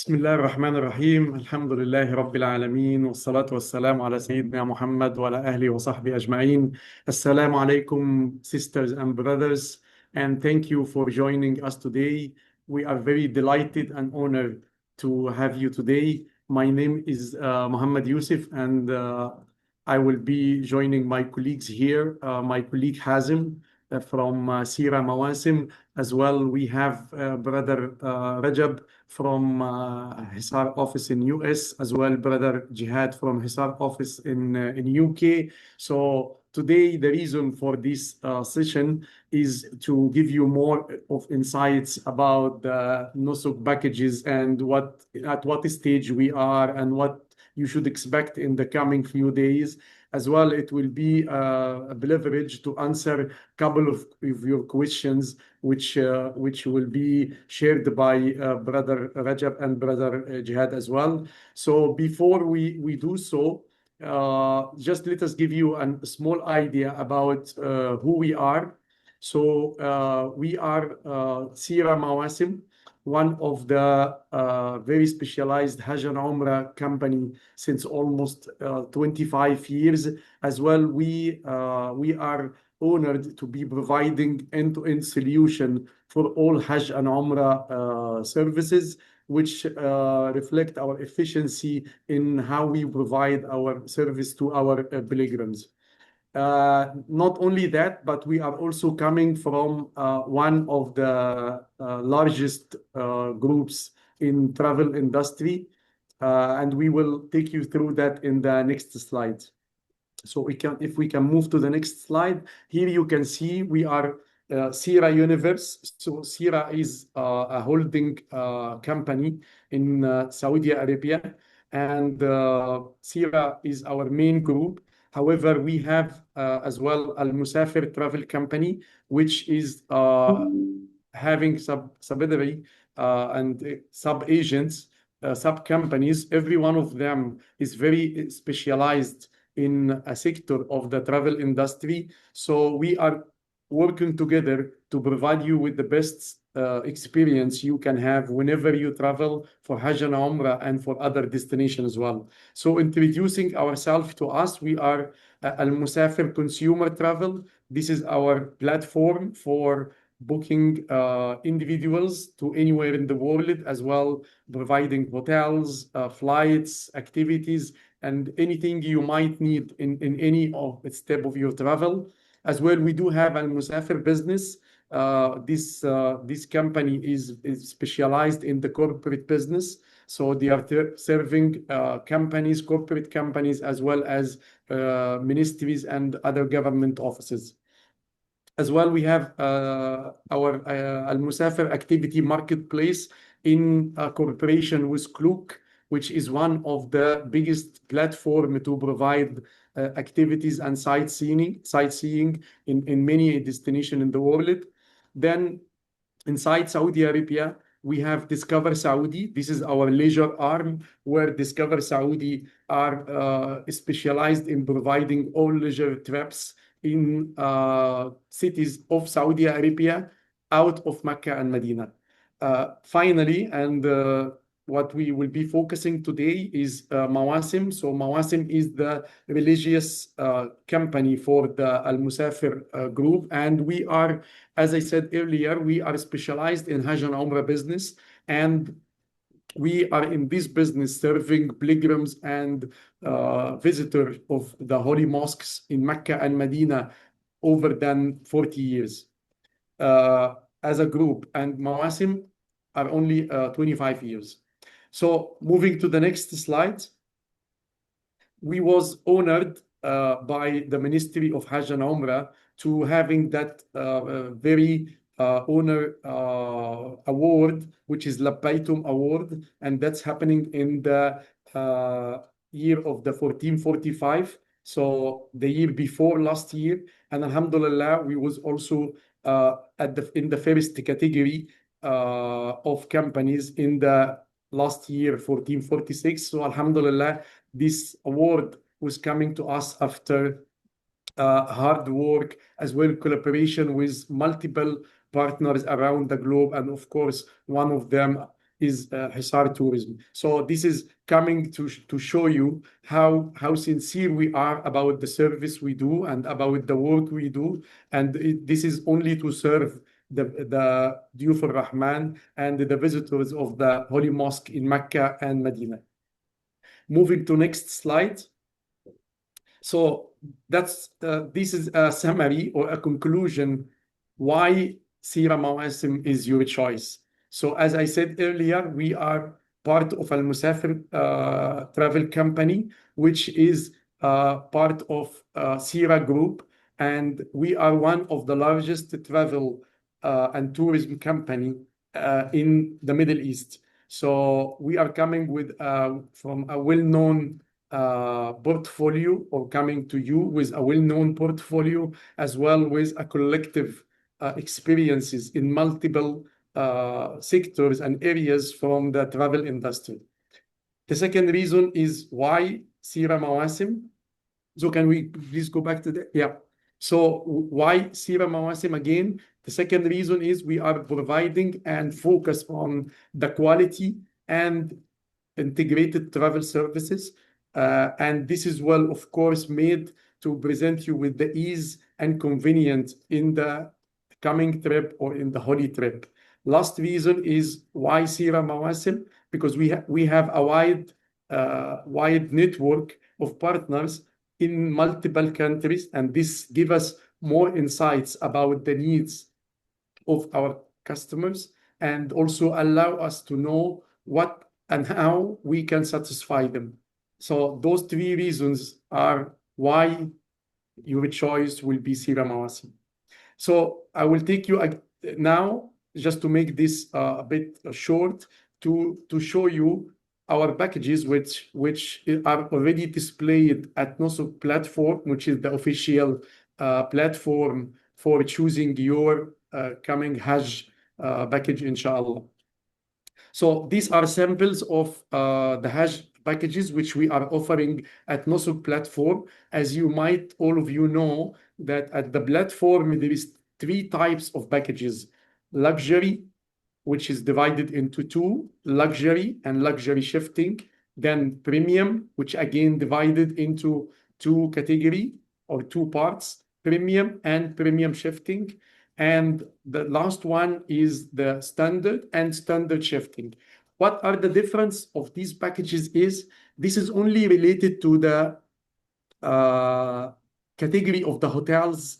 بسم الله الرحمن الرحيم الحمد لله رب العالمين والصلاة والسلام على سيدنا محمد وعلى أهله وصحبه أجمعين. Assalamu alaykum, sisters and brothers, and thank you for joining us today. We are very delighted and honored to have you today. My name is Muhammad Yusuf, and I will be joining my colleagues here, my colleague Hazim from Seera Mawasim. As well, we have brother Rajab from Hisar office in US, as well brother Jihad from Hisar office in UK. So today the reason for this session is to give you more of insights about the Nusuk packages and at what stage we are and what you should expect in the coming few days. As well, it will be a privilege to answer a couple of your questions, which will be shared by Brother Rajab and Brother Jihad as well. So before we do so, just let us give you a small idea about who we are. So we are Seera Mawasim, one of the very specialized Hajj and Umrah company since almost 25 years. As well, we are honored to be providing end-to-end solution for all Hajj and Umrah services, which reflect our efficiency in how we provide our service to our pilgrims. Not only that, but we are also coming from one of the largest groups in travel industry, and we will take you through that in the next slide. So if we can move to the next slide, here you can see we are Seera Universe. So Seera is a holding company in Saudi Arabia, and Seera is our main group. However, we have as well Al Mosafer travel company, which is having subsidiary and sub agents, sub companies. Every one of them is very specialized in a sector of the travel industry. So we are working together to provide you with the best experience you can have whenever you travel for Hajj and Umrah and for other destinations as well. So introducing ourselves to us, we are Al Mosafer Consumer Travel. This is our platform for booking individuals to anywhere in the world, as well providing hotels, flights, activities, and anything you might need in any of step of your travel. As well, we do have Al Mosafer business. This company is specialized in the corporate business. So they are serving companies, corporate companies, as well as ministries and other government offices. As well, we have our Al Mosafer activity marketplace in cooperation with Klook, which is one of the biggest platform to provide activities and sightseeing in many destinations in the world. Then inside Saudi Arabia, we have Discover Saudi. This is our leisure arm, where Discover Saudi are specialized in providing all leisure trips in cities of Saudi Arabia out of Mecca and Medina. Finally, and what we will be focusing today is Mawasim. So Mawasim is the religious company for the Al Mosafer group, and we are, as I said earlier, we are specialized in Hajj and Umrah business, and we are in this business serving pilgrims and visitors of the holy mosques in Mecca and Medina over than 40 years as a group, and Mawasim are only 25 years. So moving to the next slide, we was honored by the Ministry of Hajj and Umrah to having that very honor award, which is Labbaytum Award, and that's happening in the year of the 1445, so the year before last year. And Alhamdulillah, we was also in the first category of companies in the last year, 1446. So Alhamdulillah, this award was coming to us after hard work, as well collaboration with multiple partners around the globe. And of course, one of them is Hisar tourism. So this is coming to show you how sincere we are about the service we do and about the work we do. And this is only to serve the Diyuf al-Rahman and the visitors of the Holy Mosque in Mecca and Medina. Moving to next slide. So this is a summary or a conclusion why Seera Mawasim is your choice. So as I said earlier, we are part of Al Mosafer travel company, which is part of Seera Group, and we are one of the largest travel and tourism company in the Middle East. So we are coming with from a well-known portfolio, or coming to you with a well-known portfolio, as well with a collective experiences in multiple sectors and areas from the travel industry. The second reason is why Seera Mawasim. So can we please go back to the, yeah. So why Seera Mawasim again? The second reason is we are providing and focus on the quality and integrated travel services. And this is well, of course, made to present you with the ease and convenience in the coming trip or in the holy trip. Last reason is why Seera Mawasim, because we have a wide network of partners in multiple countries, and this gives us more insights about the needs of our customers, and also allow us to know what and how we can satisfy them. So those three reasons are why your choice will be Seera Mawasim. So I will take you now, just to make this a bit short, to show you our packages, which are already displayed at Nusuk platform, which is the official platform for choosing your coming Hajj package, inshallah. So these are samples of the Hajj packages which we are offering at Nusuk platform. As you might, all of you know, that at the platform there is three types of packages: luxury, which is divided into two, luxury and luxury shifting; then premium, which again divided into two category or two parts, premium and premium shifting; and the last one is the standard and standard shifting. What are the difference of these packages is, this is only related to the category of the hotels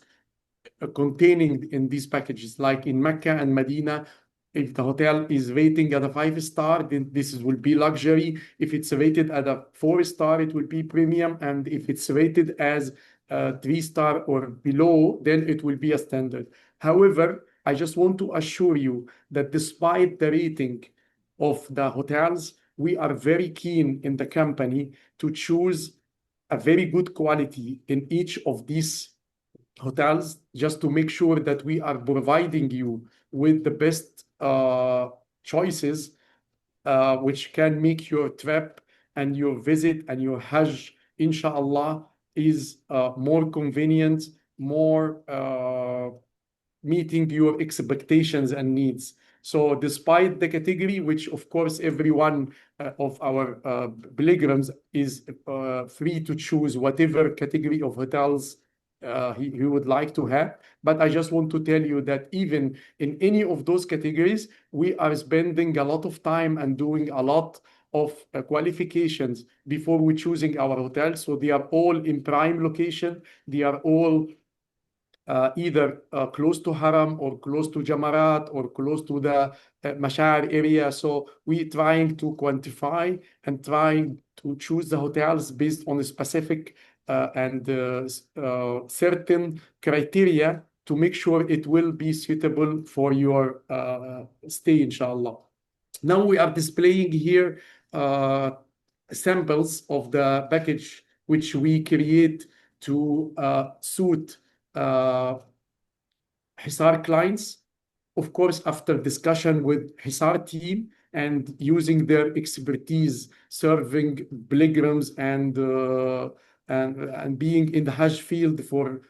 containing in these packages. Like in Mecca and Medina, if the hotel is rating at a 5-star, then this will be luxury. If it's rated at a 4-star, it will be premium. And if it's rated as 3-star or below, then it will be a standard. However, I just want to assure you that despite the rating of the hotels, we are very keen in the company to choose a very good quality in each of these hotels, just to make sure that we are providing you with the best choices, which can make your trip and your visit and your Hajj, inshallah, is more convenient, more meeting your expectations and needs. So despite the category, which of course every one of our pilgrims is free to choose whatever category of hotels he would like to have. But I just want to tell you that even in any of those categories, we are spending a lot of time and doing a lot of qualifications before we choosing our hotels. So they are all in prime location. They are all either close to Haram or close to Jamarat or close to the Mashar area. So we trying to quantify and trying to choose the hotels based on a specific and certain criteria to make sure it will be suitable for your stay, inshallah. Now we are displaying here samples of the package which we create to suit Hisar clients. Of course, after discussion with Hisar team and using their expertise serving pilgrims and being in the Hajj field for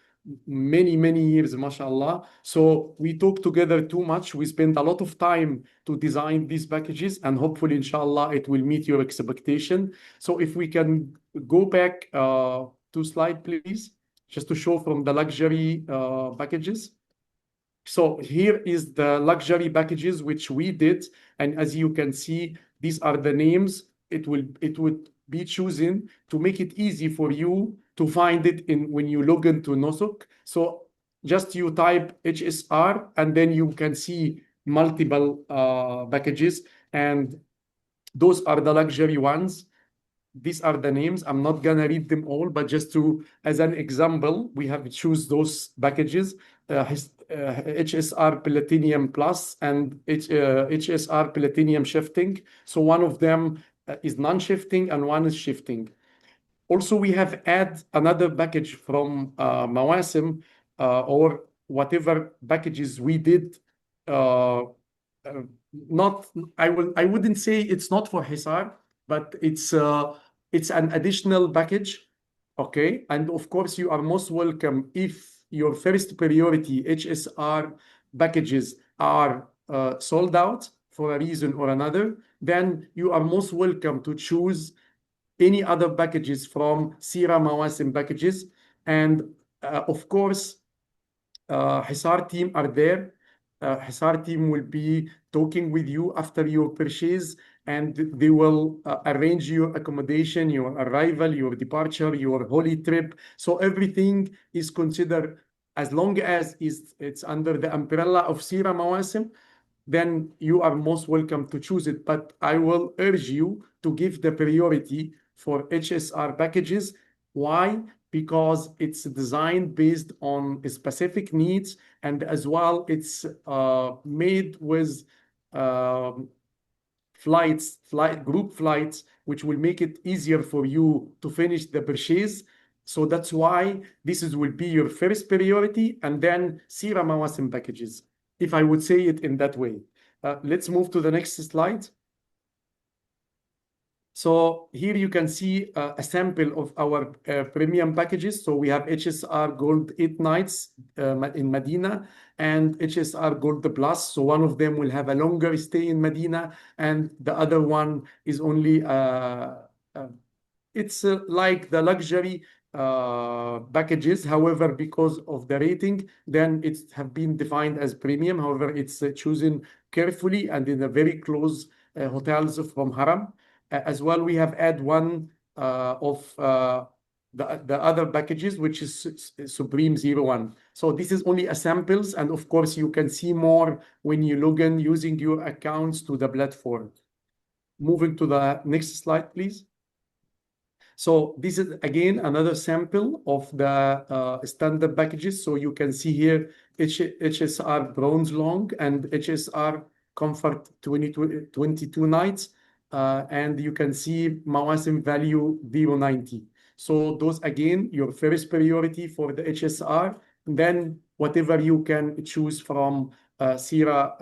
many years, mashallah. So we talk together too much. We spend a lot of time to design these packages, and hopefully, inshallah, it will meet your expectation. So if we can go back to slide, please, just to show from the luxury packages. So here is the luxury packages which we did, and as you can see, these are the names. It would be chosen to make it easy for you to find it in when you log into Nusuk. So just you type HSR, and then you can see multiple packages, and those are the luxury ones. These are the names. I'm not gonna read them all, but just to, as an example, we have choose those packages, HSR Platinum Plus and HSR Platinum Shifting. So one of them is non-shifting and one is shifting. Also, we have add another package from Mawasim or whatever packages we did. Not, I wouldn't say it's not for Hisar, but it's an additional package. Okay, and of course you are most welcome if your first priority HSR packages are sold out for a reason or another, then you are most welcome to choose any other packages from Seera Mawasim packages. And of course, Hisar team are there. Hisar team will be talking with you after your purchase, and they will arrange your accommodation, your arrival, your departure, your holy trip. So everything is considered, as long as it's under the umbrella of Seera Mawasim, then you are most welcome to choose it. But I will urge you to give the priority for HSR packages. Why? Because it's designed based on specific needs, and as well, it's made with group flights, which will make it easier for you to finish the purchase. So that's why will be your first priority, and then Seera Mawasim packages, if I would say it in that way. Let's move to the next slide. So here you can see a sample of our premium packages. So we have HSR Gold 8 nights in Medina and HSR Gold Plus. So one of them will have a longer stay in Medina, and the other one is only it's like the luxury packages. However, because of the rating, then it's have been defined as premium. However, it's chosen carefully and in a very close hotels from Haram. As well, we have add one of the other packages, which is Supreme 01. So this is only a samples, and of course you can see more when you log in using your accounts to the platform. Moving to the next slide, please. So this is again another sample of the standard packages. So you can see here HSR Bronze Long and HSR Comfort 22 nights. And you can see Mawasim value 090. So those again, your first priority for the HSR, and then whatever you can choose from Seera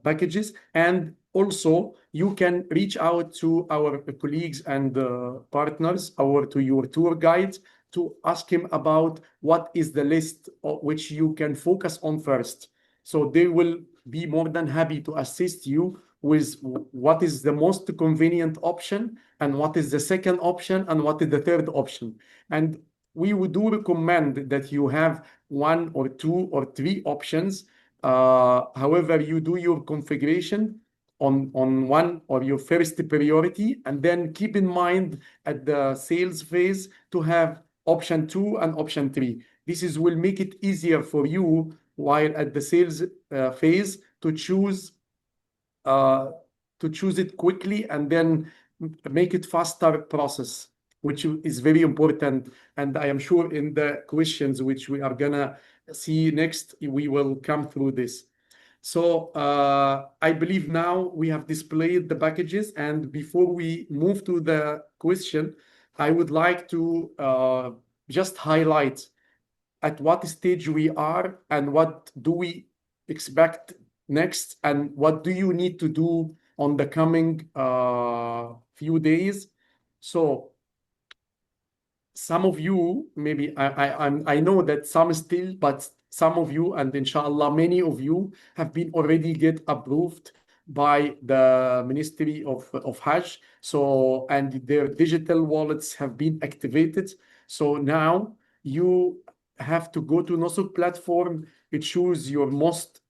packages. And also you can reach out to our colleagues and partners, or to your tour guides, to ask him about what is the list which you can focus on first. So they will be more than happy to assist you with what is the most convenient option, and what is the second option, and what is the third option. And we would do recommend that you have one or two or three options. However, you do your configuration on one or your first priority, and then keep in mind at the sales phase to have option 2 and option 3. This will make it easier for you while at the sales phase to choose it quickly, and then make it faster process, which is very important. And I am sure in the questions which we are gonna see next, we will come through this. So I believe now we have displayed the packages, and before we move to the question, I would like to just highlight at what stage we are and what do we expect next, and what do you need to do on the coming few days. So some of you, maybe I know that some still, but some of you, and inshallah, many of you have been already get approved by the Ministry of Hajj. So, and their digital wallets have been activated. So now you have to go to Nusuk platform, choose your most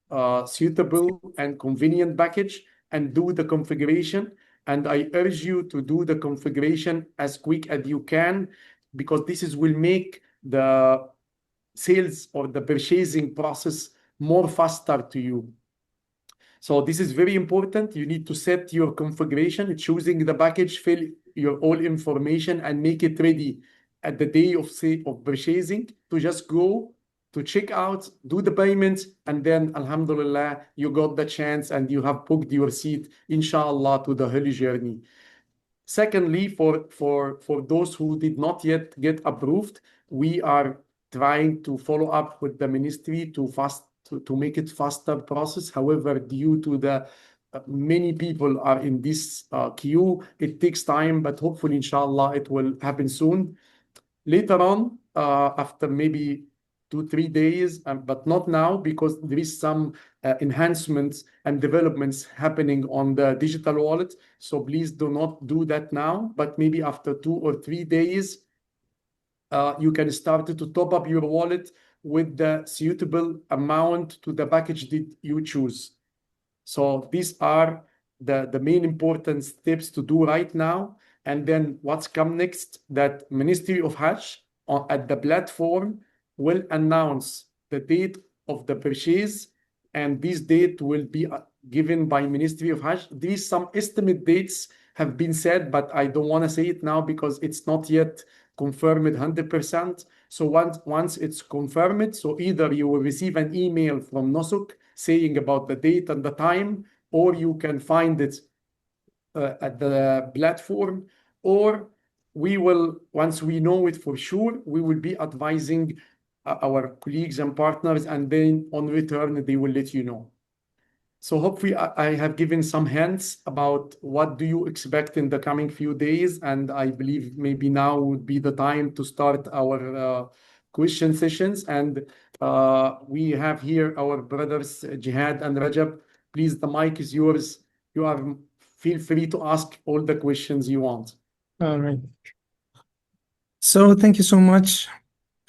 suitable and convenient package and do the configuration. And I urge you to do the configuration as quick as you can, because will make the sales or the purchasing process more faster to you. So this is very important. You need to set your configuration, choosing the package, fill your all information, and make it ready at the day of purchasing to just go to check out, do the payments, and then Alhamdulillah, you got the chance and you have booked your seat, inshallah, to the holy journey. Secondly, for those who did not yet get approved, we are trying to follow up with the ministry to make it faster process. However, due to the many people are in this queue, it takes time, but hopefully, inshallah, it will happen soon. Later on, after maybe 2-3 days, but not now, because there is some enhancements and developments happening on the digital wallet. So please do not do that now, but maybe after 2 or 3 days, you can start to top up your wallet with the suitable amount to the package that you choose. So these are the main important steps to do right now. And then what's come next, that Ministry of Hajj at the platform will announce the date of the purchase, and this date will be given by Ministry of Hajj. These some estimate dates have been said, but I don't want to say it now because it's not yet confirmed 100%. So once it's confirmed, so either you will receive an email from Nusuk saying about the date and the time, or you can find it at the platform, or we will, once we know it for sure, we will be advising our colleagues and partners, and then on return, they will let you know. So hopefully I have given some hints about what do you expect in the coming few days, and I believe maybe now would be the time to start our question sessions. And we have here our brothers Jihad and Rajab. Please, the mic is yours. Feel free to ask all the questions you want. All right. So thank you so much,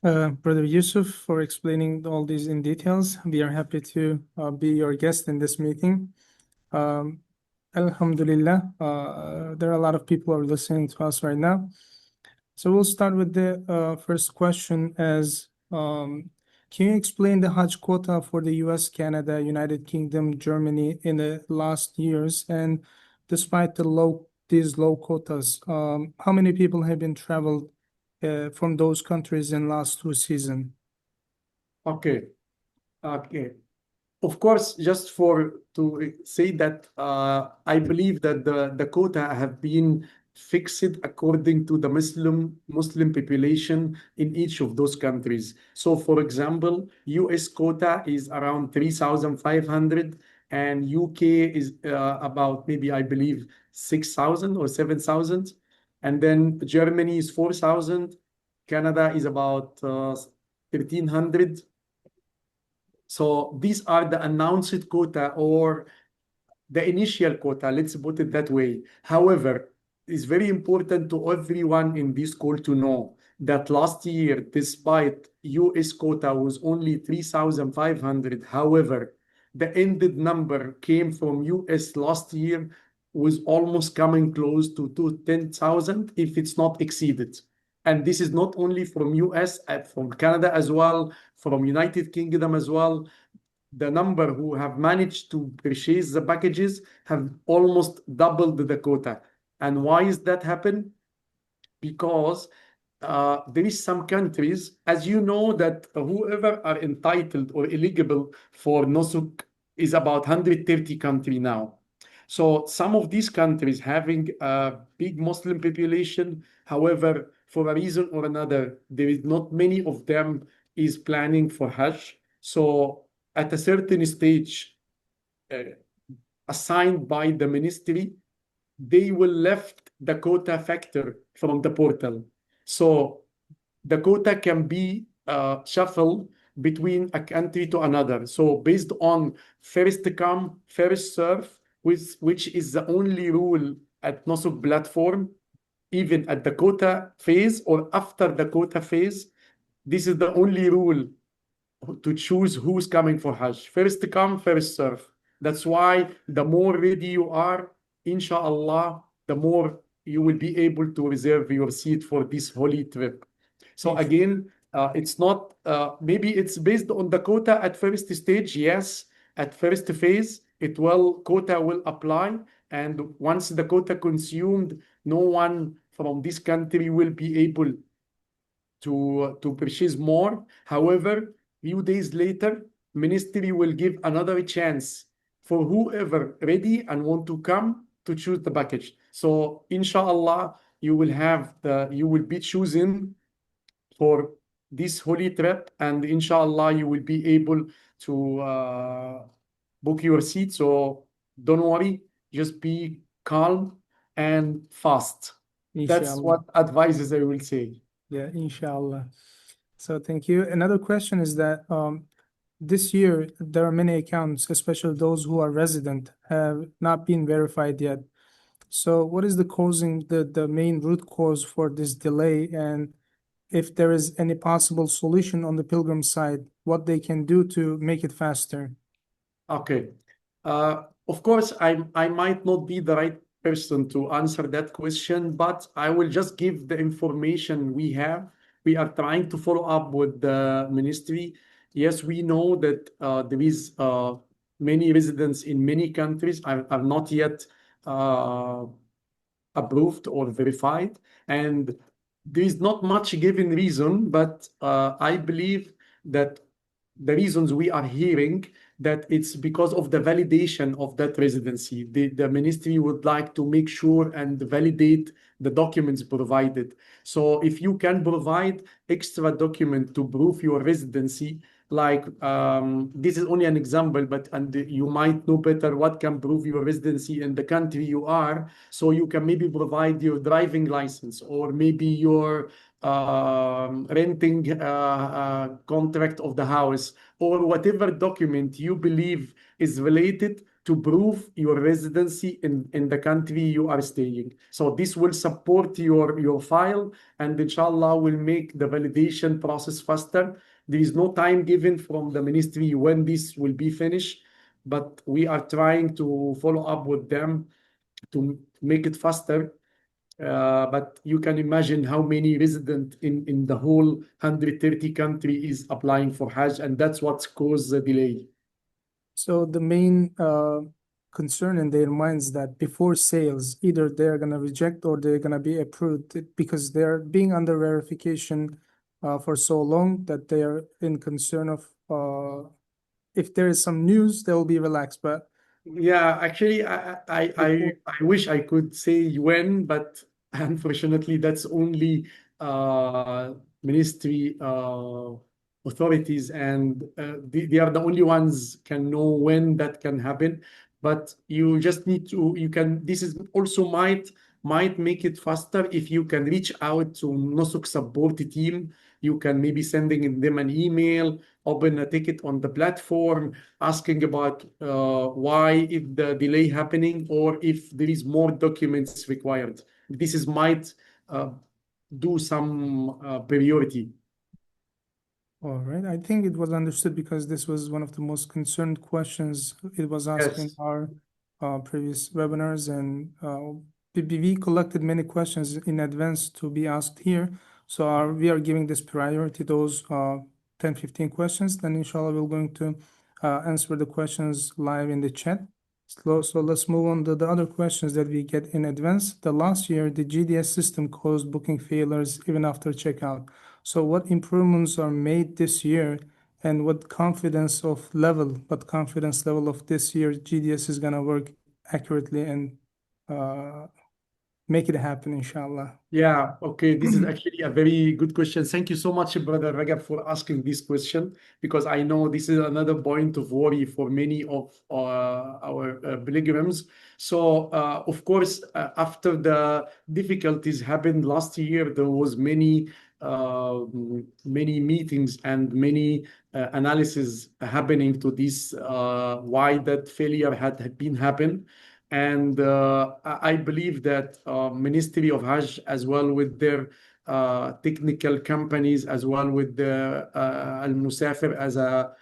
Brother Yusuf, for explaining all these in details. We are happy to be your guest in this meeting. Alhamdulillah, there are a lot of people who are listening to us right now. So we'll start with the first question as, can you explain the Hajj quota for the US, Canada, United Kingdom, Germany in the last years? And despite these low quotas, how many people have been traveled from those countries in last 2 seasons? Okay. Of course, just to say that I believe that the quota have been fixed according to the Muslim population in each of those countries. So, for example, US quota is around 3,500, and UK is about maybe, I believe, 6,000 or 7,000, and then Germany is 4,000, Canada is about 1,300. So these are the announced quota or the initial quota, let's put it that way. However, it's very important to everyone in this call to know that last year, despite US quota was only 3,500, however, the ended number came from US last year was almost coming close to 10,000 if it's not exceeded. And this is not only from US, from Canada as well, from United Kingdom as well. The number who have managed to purchase the packages have almost doubled the quota. And why is that happen? Because there is some countries, as you know, that whoever are entitled or eligible for Nusuk is about 130 countries now. So some of these countries having a big Muslim population, however, for a reason or another, there is not many of them is planning for Hajj. So at a certain stage assigned by the ministry, they will left the quota factor from the portal. So the quota can be shuffled between a country to another. So based on first come, first serve, which is the only rule at Nusuk platform, even at the quota phase or after the quota phase, this is the only rule to choose who's coming for Hajj. First come, first serve. That's why the more ready you are, inshallah, the more you will be able to reserve your seat for this holy trip. So again, it's not, maybe it's based on the quota at first stage, yes. At first phase, quota will apply. And once the quota consumed, no one from this country will be able to purchase more. However, few days later, ministry will give another chance for whoever ready and want to come to choose the package. So inshallah, you will be chosen for this holy trip, and inshallah you will be able to book your seat. So don't worry, just be calm and fast. That's Inshallah. what advices I will say. Yeah, inshallah. So thank you. Another question is that this year there are many accounts, especially those who are resident, have not been verified yet. So what is the main root cause for this delay, and if there is any possible solution on the pilgrim side, what they can do to make it faster? Okay. Of course, I might not be the right person to answer that question, but I will just give the information we have. We are trying to follow up with the ministry. Yes, we know that there is many residents in many countries are not yet approved or verified, and there is not much given reason, but I believe that the reasons we are hearing that it's because of the validation of that residency. The ministry would like to make sure and validate the documents provided. So if you can provide extra document to prove your residency, like this is only an example, but and you might know better what can prove your residency in the country you are. So you can maybe provide your driving license, or maybe your renting contract of the house, or whatever document you believe is related to prove your residency in the country you are staying. So this will support your file, and inshallah will make the validation process faster. There is no time given from the ministry when this will be finished, but we are trying to follow up with them to make it faster. But you can imagine how many residents in the whole 130 country is applying for Hajj, and that's what's caused the delay. So the main concern in their minds that before sales, either they're gonna reject or they're gonna be approved because they're being under verification for so long that they are in concern of if there is some news, they'll be relaxed. But Yeah, actually, I wish I could say when, but unfortunately, that's only ministry authorities, and they are the only ones can know when that can happen. But you just need to, you can, this is also might make it faster if you can reach out to Nusuk support team. You can maybe sending them an email, open a ticket on the platform, asking about why if the delay happening, or if there is more documents required. This is might do some priority. all right, I think it was understood because this was one of the most concerned questions it was asked in Yes. our previous webinars, and we collected many questions in advance to be asked here. So we are giving this priority, those 10, 15 questions. Then inshallah, we're going to answer the questions live in the chat. So let's move on to the other questions that we get in advance. The last year, the GDS system caused booking failures even after checkout. So what improvements are made this year, and what confidence level of this year GDS is gonna work accurately and make it happen, inshallah. Yeah, okay. This is actually a very good question. Thank you so much, Brother Ragab, for asking this question, because I know this is another point of worry for many of our pilgrims. So, of course, after the difficulties happened last year, there was many many meetings and many analysis happening to this why that failure had been happened. And I believe that Ministry of Hajj, as well with their technical companies, as well with the Al Mosafer as a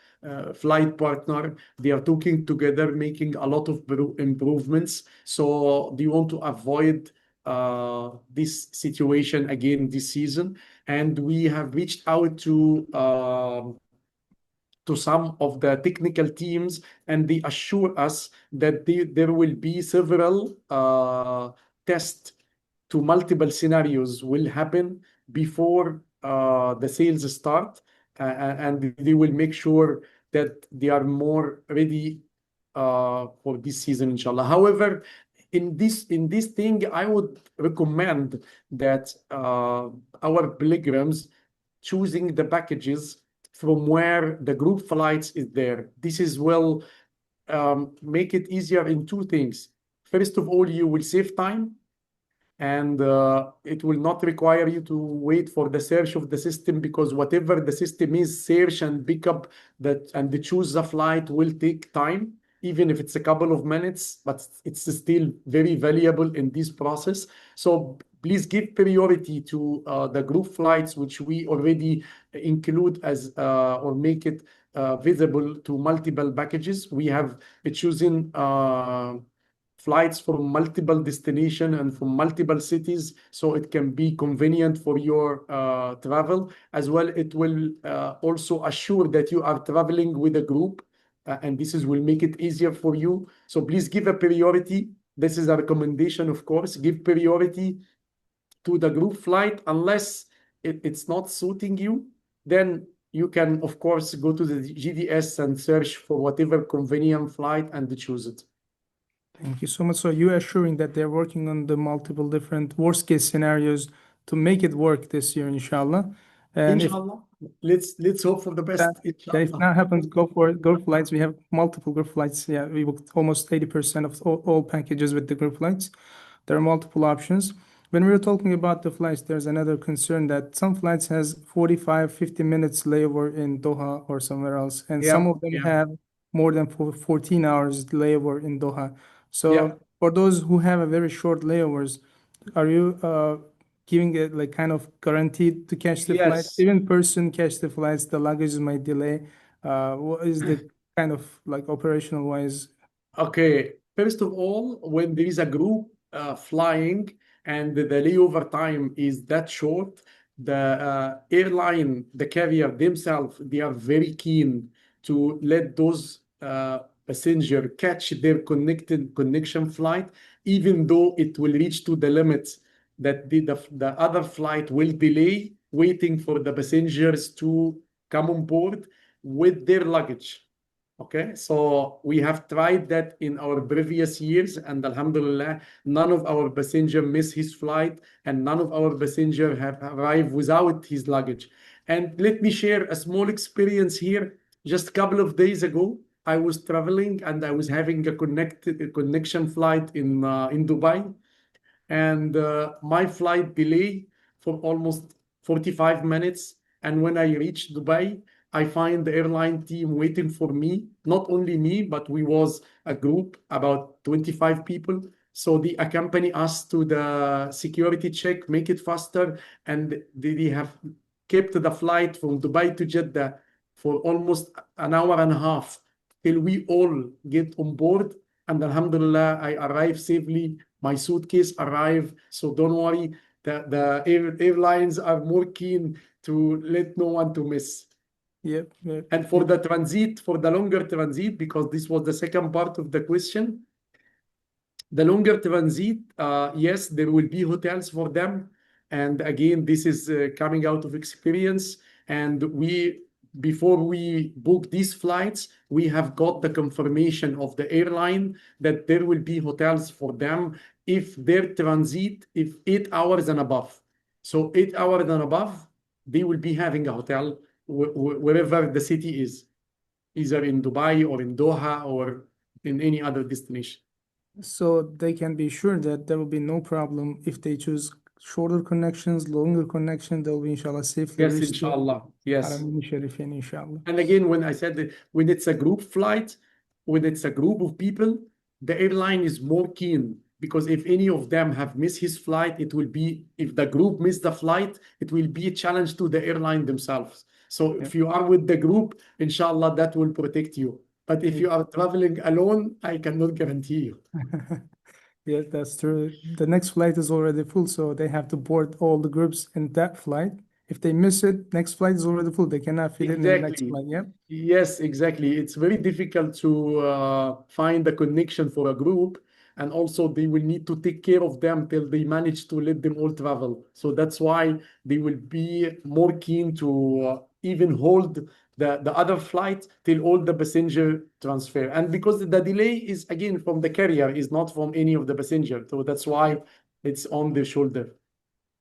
flight partner, they are talking together, making a lot of improvements. So they want to avoid this situation again this season. And we have reached out to some of the technical teams, and they assure us that there will be several tests to multiple scenarios will happen before the sales start, and they will make sure that they are more ready for this season, inshallah. However, in this thing, I would recommend that our pilgrims choosing the packages from where the group flights is there. This is will make it easier in two things. First of all, you will save time, and it will not require you to wait for the search of the system, because whatever the system is, search and pick up that and choose the flight will take time, even if it's a couple of minutes, but it's still very valuable in this process. So please give priority to the group flights, which we already include as or make it visible to multiple packages. We have chosen flights from multiple destinations and from multiple cities, so it can be convenient for your travel. As well, it will also assure that you are traveling with a group, and this will make it easier for you. So please give a priority. This is a recommendation, of course. Give priority to the group flight. Unless it's not suiting you, then you can, of course, go to the GDS and search for whatever convenient flight and choose it. Thank you so much. So you're assuring that they're working on the multiple different worst case scenarios to make it work this year, inshallah. And Inshallah, let's hope for the best. if Inshallah. that happens, go for it. Group flights. We have multiple group flights. Yeah, we booked almost 80% of all packages with the group flights. There are multiple options. When we were talking about the flights, there's another concern that some flights has 45, 50 minutes layover in Doha or somewhere else, and some Yeah, of them yeah, have more than 14 hours layover in Doha. So yeah. for those who have a very short layovers, are you giving it like kind of guaranteed to catch the flight? Yes. Even person catch the flights, the luggage might delay. What is the kind of like operational wise? Okay. First of all, when there is a group flying and the layover time is that short, the airline, the carrier themselves, they are very keen to let those passenger catch their connection flight, even though it will reach to the limits that the other flight will delay, waiting for the passengers to come on board with their luggage. Okay, so we have tried that in our previous years, and Alhamdulillah, none of our passenger miss his flight, and none of our passenger have arrived without his luggage. And let me share a small experience here. Just a couple of days ago, I was traveling and I was having a connection flight in Dubai, and my flight delay for almost 45 minutes. And when I reached Dubai, I find the airline team waiting for me. Not only me, but we was a group about 25 people. So they accompany us to the security check, make it faster, and they have kept the flight from Dubai to Jeddah for almost an hour and a half till we all get on board. And Alhamdulillah, I arrived safely. My suitcase arrived. So don't worry, the airlines are more keen to let no one to miss. Yep, yep. And for the transit, for the longer transit, because this was the second part of the question, the longer transit, yes, there will be hotels for them. And again, this is coming out of experience. And before we book these flights, we have got the confirmation of the airline that there will be hotels for them if their transit, if 8 hours and above. So 8 hours and above, they will be having a hotel wherever the city is, either in Dubai or in Doha or in any other destination. So they can be sure that there will be no problem if they choose shorter connections, longer connection, they'll be inshallah safely Yes, reached to inshallah. Yes. Haram Sharifin, inshallah. And again, when I said that when it's a group flight, when it's a group of people, the airline is more keen because if any of them have missed his flight, it will be, if the group missed the flight, it will be a challenge to the airline themselves. So Yeah. if you are with the group, inshallah, that will protect you. But if you are traveling alone, I cannot guarantee you. Yes, that's true. The next flight is already full, so they have to board all the groups in that flight. If they miss it, next flight is already full. They cannot fit in the next Exactly. flight. Yeah. Yes, exactly. It's very difficult to find a connection for a group, and also they will need to take care of them till they manage to let them all travel. So that's why they will be more keen to even hold the other flight till all the passenger transfer. And because the delay is again from the carrier, is not from any of the passenger. So that's why it's on their shoulder.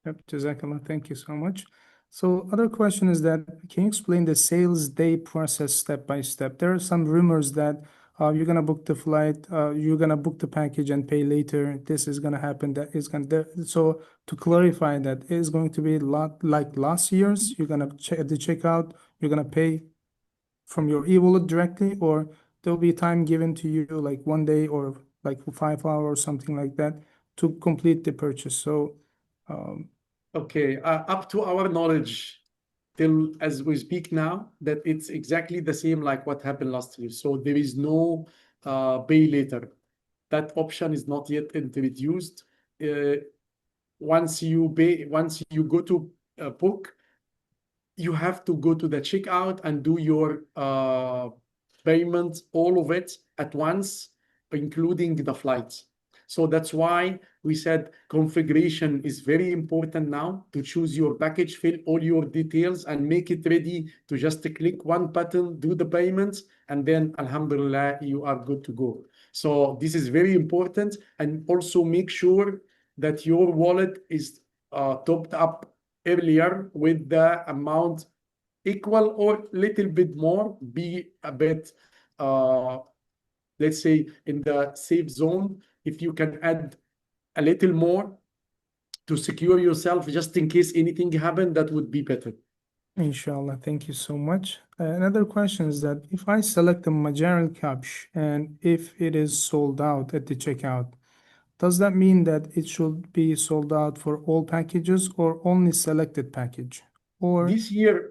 Yep, Jazakallah. Thank you so much. So other question is that can you explain the sales day process step by step? There are some rumors that you're gonna book the flight, you're gonna book the package and pay later. This is gonna happen. That is gonna. So to clarify that, it is going to be a lot like last year's. You're gonna check at the checkout. You're gonna pay from your e-wallet directly, or there'll be time given to you like 1 day or like 5 hours or something like that to complete the purchase. So. Okay, up to our knowledge, till as we speak now, that it's exactly the same like what happened last year. So there is no pay later. That option is not yet introduced. Once you go to book, you have to go to the checkout and do your payment, all of it at once, including the flights. So that's why we said configuration is very important now to choose your package, fill all your details, and make it ready to just click one button, do the payments, and then alhamdulillah, you are good to go. So this is very important. And also make sure that your wallet is topped up earlier with the amount equal or little bit more, be a bit, let's say, in the safe zone. If you can add a little more to secure yourself just in case anything happen, that would be better. Inshallah, thank you so much. Another question is that if I select the Majar Al Kabsh and if it is sold out at the checkout, does that mean that it should be sold out for all packages or only selected package? Or This year, how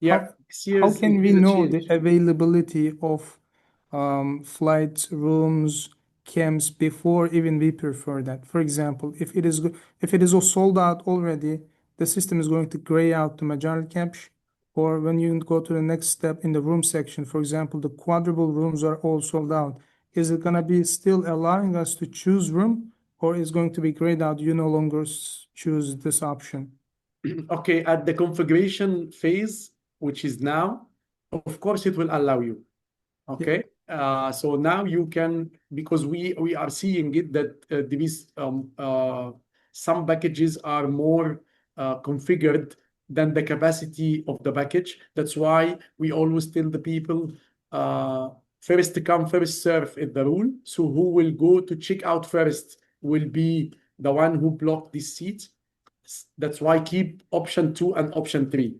yeah, this year how can it we is a know the change. availability of flights, rooms, camps before even we prefer that? For example, if it is all sold out already, the system is going to gray out the Majar Al Kabsh. Or when you go to the next step in the room section, for example, the quadruple rooms are all sold out. Is it gonna be still allowing us to choose room, or is going to be grayed out? You no longer choose this option. Okay, at the configuration phase, which is now, of course, it will allow you. Yeah. Okay, so now you can, because we are seeing it that there is some packages are more configured than the capacity of the package. That's why we always tell the people first to come, first serve is the rule. So who will go to check out first will be the one who blocked this seat. That's why keep option 2 and option 3.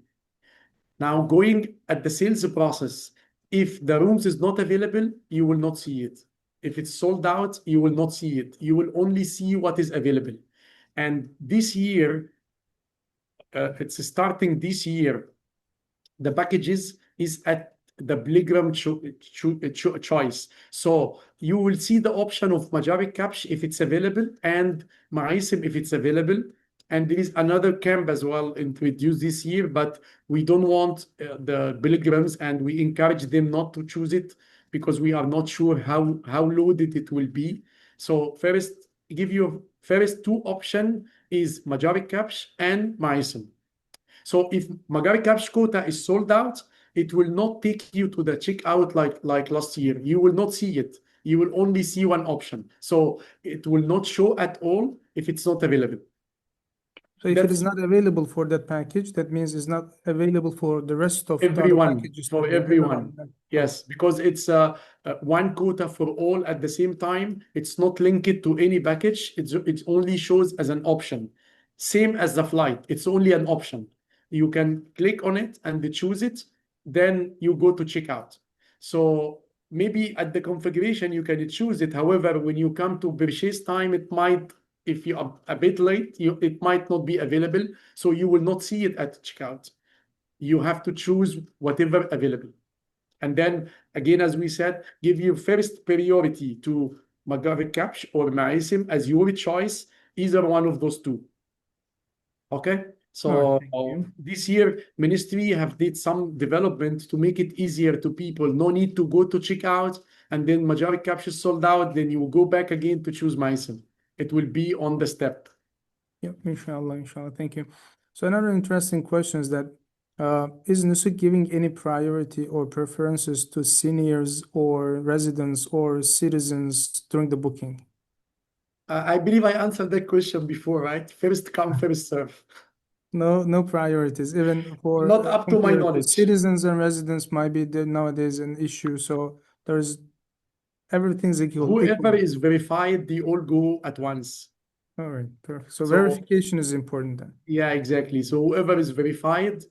Now, going at the sales process, if the rooms is not available, you will not see it. If it's sold out, you will not see it. You will only see what is available. And this year, it's starting this year, the packages is at the pilgrim choice. So you will see the option of Majar Al Kabsh if it's available and Mawasim if it's available. And there is another camp as well introduced this year, but we don't want the pilgrims and we encourage them not to choose it because we are not sure how loaded it will be. So first, give you first two option is Majar Al Kabsh and Mawasim. So if Majar Al Kabsh quota is sold out, it will not take you to the checkout like last year. You will not see it. You will only see one option. So it will not show at all if it's not available. So if it is That's not available for that package, that means it's not available for the rest of the other everyone, packages for too. Yeah, everyone. everyone. Yes, because it's one quota for all at the same time. It's not linked to any package. It only shows as an option. Same as the flight. It's only an option. You can click on it and choose it, then you go to checkout. So maybe at the configuration you can choose it. However, when you come to purchase time, it might, if you are a bit late, it might not be available. So you will not see it at checkout. You have to choose whatever available. And then again, as we said, give your first priority to Majar Al Kabsh or Mawasim as your choice, either one of those two. Okay, All right, so thank you. this year ministry have did some development to make it easier to people. No need to go to checkout and then Majar Al Kabsh is sold out. Then you go back again to choose Mawasim. It will be on the step. Yep, inshallah, thank you. So another interesting question is that is Nusuk giving any priority or preferences to seniors or residents or citizens during the booking? I believe I answered that question before, right? First come, first serve. No priorities, even for Not up to my compared to knowledge. citizens and residents might be nowadays an issue. So there's everything's equal. Whoever is verified, they all go at once. All right, perfect. So So verification is important then. yeah, exactly. So whoever is verified,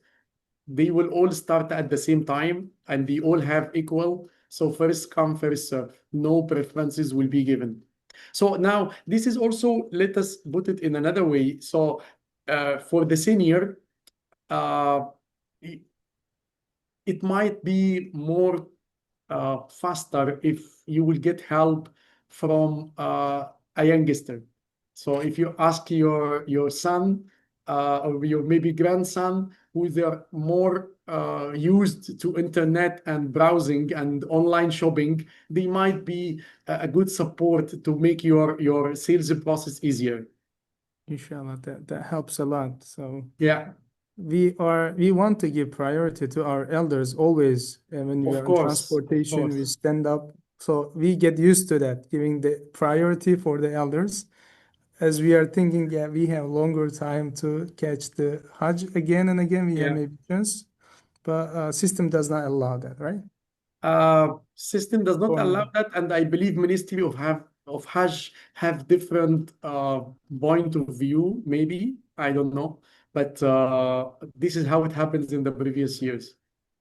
they will all start at the same time and they all have equal. So first come, first serve. No preferences will be given. So now this is also, let us put it in another way. So for the senior, uh, it, it might be more faster if you will get help from a youngster. So if you ask your son or your maybe grandson, who they are more used to internet and browsing and online shopping, they might be a good support to make your sales process easier. Inshallah, that helps a lot. So Yeah, we want to give priority to our elders always. And when we of are in course, of transportation, we course. stand up. So we get used to that, giving the priority for the elders. As we are thinking, yeah, we have longer time to catch the Hajj again and again. We have Yeah. maybe chance, but system does not allow that, right? System does not Or allow no? that, and I believe Ministry of Hajj have different point of view. Maybe I don't know, but this is how it happens in the previous years.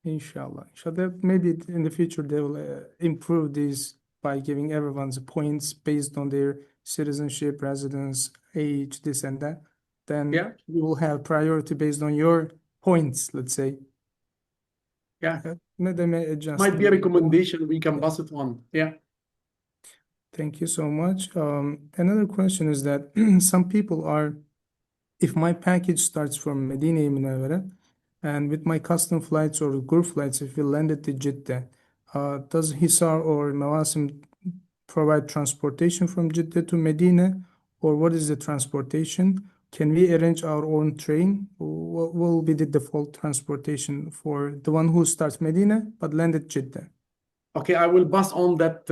Inshallah. Inshallah, maybe in the future they will improve these by giving everyone's points based on their citizenship, residence, age, this and that. Then Yeah, you will have priority based on your points, let's say. yeah. They may adjust Might a be a little bit. recommendation. We can Yeah. pass it on. Yeah. Thank you so much. Another question is that some people are, if my package starts from Medina Munawwara and with my custom flights or group flights, if we land at the Jeddah, does Hisar or Mawasim provide transportation from Jeddah to Medina, or what is the transportation? Can we arrange our own train? What will be the default transportation for the one who starts Medina but land at Jeddah? Okay, I will pass on that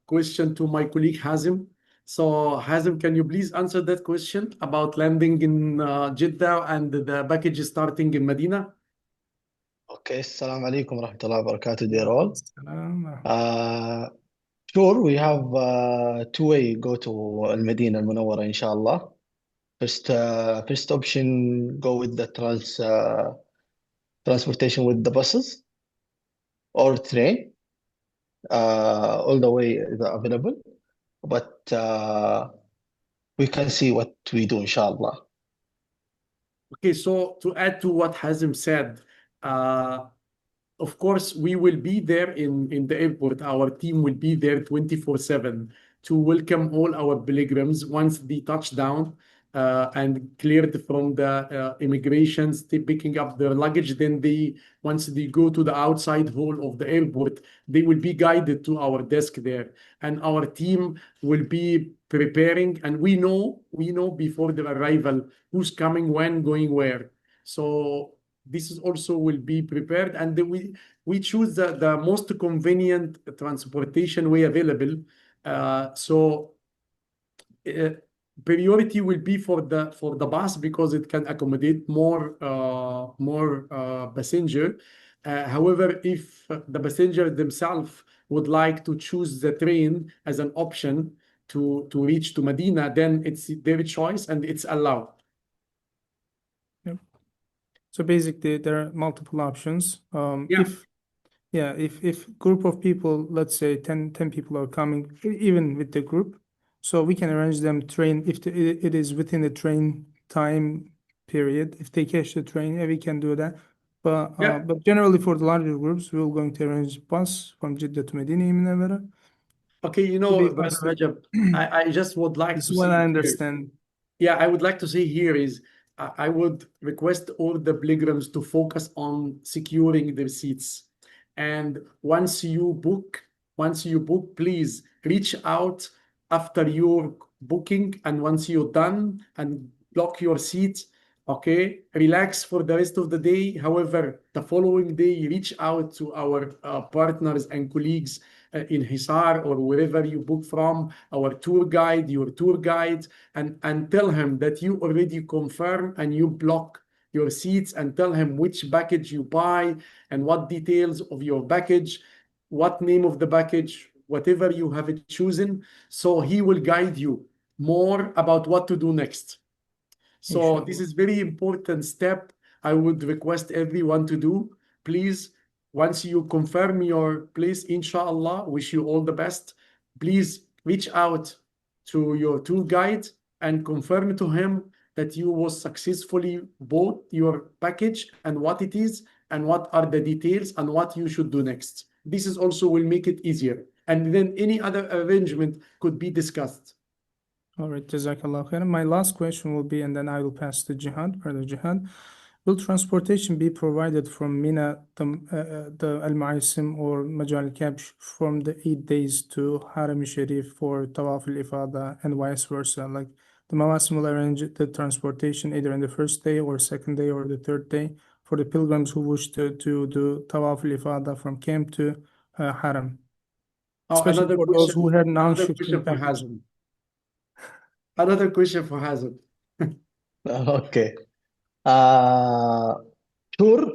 question to my colleague Hazim. So Hazim, can you please answer that question about landing in Jeddah and the package starting in Medina? Okay, Assalamu alaykum rahmatullahi barakatuh, dear all. Salam. Uh, sure, we have two-way go to Al Medina Al Munawwara, inshallah. First option, go with the transportation with the buses or train. All the way is available, but we can see what we do, inshallah. Okay, so to add to what Hazim said, uh, of course, we will be there in the airport. Our team will be there 24/7 to welcome all our pilgrims once they touch down and cleared from the immigrations, they picking up their luggage. Then once they go to the outside hall of the airport, they will be guided to our desk there, and our team will be preparing. And we know before their arrival who's coming, when, going where. So this is also will be prepared, and then we choose the most convenient transportation way available. So uh, priority will be for the bus because it can accommodate more passenger. However, if the passenger themselves would like to choose the train as an option to reach to Medina, then it's their choice and it's allowed. So basically, there are multiple options. Yeah. If group of people, let's say 10 people are coming, even with the group, so we can arrange them train if it is within the train time period. If they catch the train, we can do that. Yeah. But generally for the larger groups, we're going to arrange bus from Jeddah to Medina. Okay, you To be know, Brother faster. Rajab, I just would like This is to what say I here. understand. Yeah, I would like to say here is I would request all the pilgrims to focus on securing their seats. And once you book, please reach out after your booking. And once you're done and block your seat, okay, relax for the rest of the day. However, the following day, reach out to our partners and colleagues in Hisar or wherever you book from, our tour guide, your tour guide, and tell him that you already confirm and you block your seats, and tell him which package you buy and what details of your package, what name of the package, whatever you have it chosen. So he will guide you more about what to do next. So this Inshallah. is very important step I would request everyone to do. Please, once you confirm your place, inshallah, wish you all the best. Please reach out to your tour guide and confirm to him that you was successfully bought your package and what it is and what are the details and what you should do next. This is also will make it easier. And then any other arrangement could be discussed. All right, Jazakallah khair. My last question will be, and then I will pass to Jihad, Brother Jihad. Will transportation be provided from Mina, the Al Mawasim or Majar Al Kabsh from the 8 days to Haram Sharif for Tawaf Al Ifada and vice versa? Like the Mawasim will arrange the transportation either in the first day or second day or the third day for the pilgrims who wish to do Tawaf Al Ifada from camp to Haram, Oh, especially for those who have another non-shifting question for package. Hazem. Another question for Hazem. Okay. Uh, sure.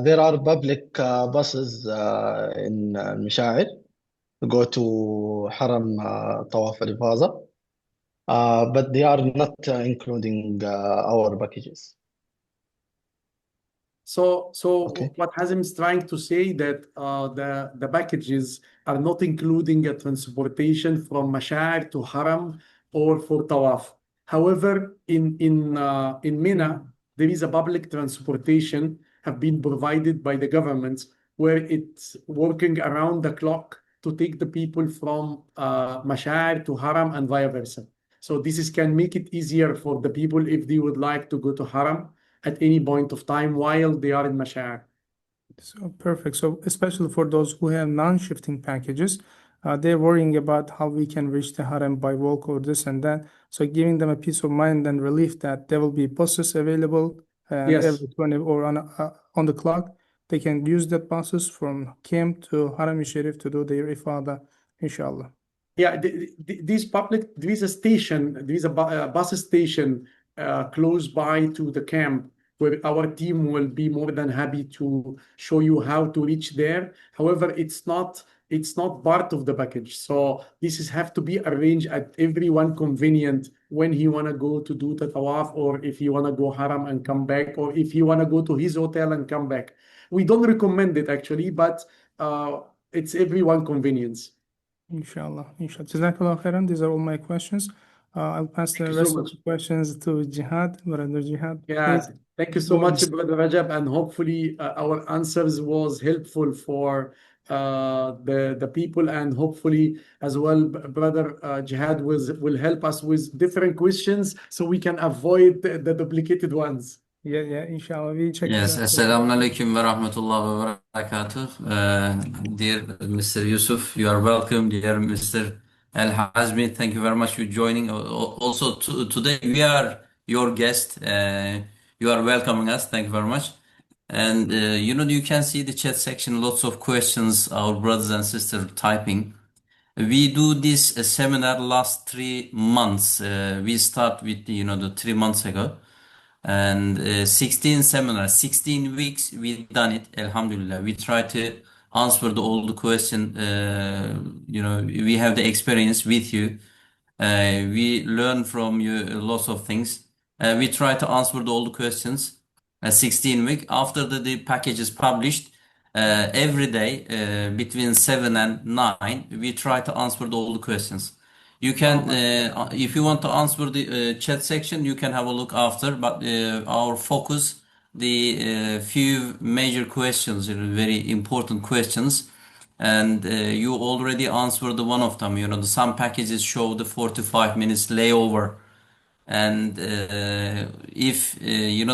There are public buses in Mishair to go to Haram Tawaf al-Ifaza, but they are not including our packages. So Okay. what Hazem is trying to say that the packages are not including a transportation from Mashar to Haram or for Tawaf. However, in Mina, there is a public transportation have been provided by the government where it's working around the clock to take the people from Mashar to Haram and vice versa. So this is can make it easier for the people if they would like to go to Haram at any point of time while they are in Mash'ar. So perfect. So especially for those who have non-shifting packages, they're worrying about how we can reach the harem by walk or this and that. So giving them a peace of mind and relief that there will be buses available and Yes. every 20 or on the clock, they can use that buses from camp to Haram Sharif to do their ifada, inshallah. Yeah, there is a station, there is a bus station close by to the camp where our team will be more than happy to show you how to reach there. However, it's not part of the package. So this is have to be arranged at everyone convenient when he wanna go to do the tawaf or if he wanna go haram and come back or if he wanna go to his hotel and come back. We don't recommend it actually, but it's everyone convenience. Inshallah. Jazakallah khairan. These are all my questions. I'll pass Thank the you so rest of much. the questions to Jihad. Brother Jihad, Yeah, please thank you so go on. much, Brother Rajab, and hopefully our answers was helpful for the people, and hopefully as well, Brother Jihad will help us with different questions so we can avoid the duplicated ones. Yeah, inshallah. We check it Yes, out. As-salamu alaykum wa rahmatullahi wa barakatuh. Dear Mr. Yusuf, you are welcome. Dear Mr. Al-Hazmi, thank you very much for joining. Also, today we are your guest. You are welcoming us. Thank you very much. And you can see the chat section, lots of questions our brothers and sisters typing. We do this seminar last 3 months. We start with the 3 months ago, and 16 seminars, 16 weeks we've done it. Alhamdulillah, we try to answer all the question. We have the experience with you. We learn from you lots of things. We try to answer all the questions. 16 week. After the package is published, every day between 7 and 9, we try to answer all the questions. You can, if you want to answer the chat section, you can have a look after. But our focus, the few major questions, very important questions, and you already answered the one of them. Some packages show the 45 minutes layover, and if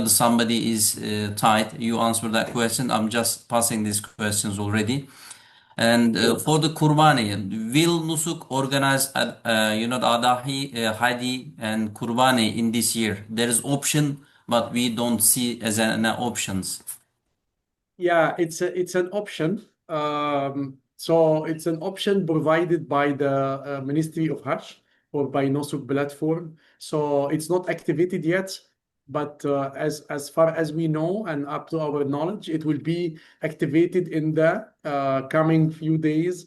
somebody is tight, you answer that question. I'm just passing these questions already. And for the Kurbani, will Nusuk organize the Adahi, Hadi, and Kurbani in this year? There is option, but we don't see as an options. Yeah, it's an option. So it's an option provided by the Ministry of Hajj or by Nusuk platform. So it's not activated yet, but as far as we know and up to our knowledge, it will be activated in the coming few days.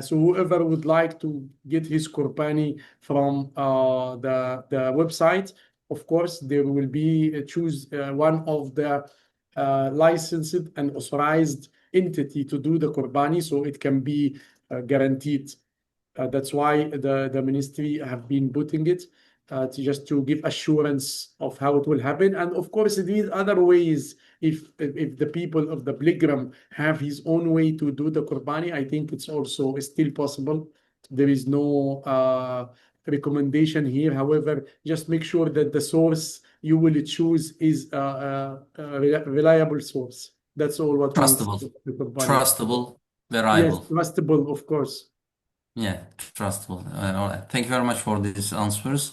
So whoever would like to get his Qurbani from the website, of course, there will be choose one of the licensed and authorized entity to do the Qurbani, so it can be guaranteed. That's why the ministry have been putting it to give assurance of how it will happen. And of course, these other ways, if the people of the pilgrim have his own way to do the Qurbani, I think it's also still possible. There is no recommendation here. However, just make sure that the source you will choose is a reliable source. That's all what we Trustable, say with the Qurbani. trustable, Yes, reliable. trustable, of course. Yeah, trustable. All right. Thank you very much for these answers.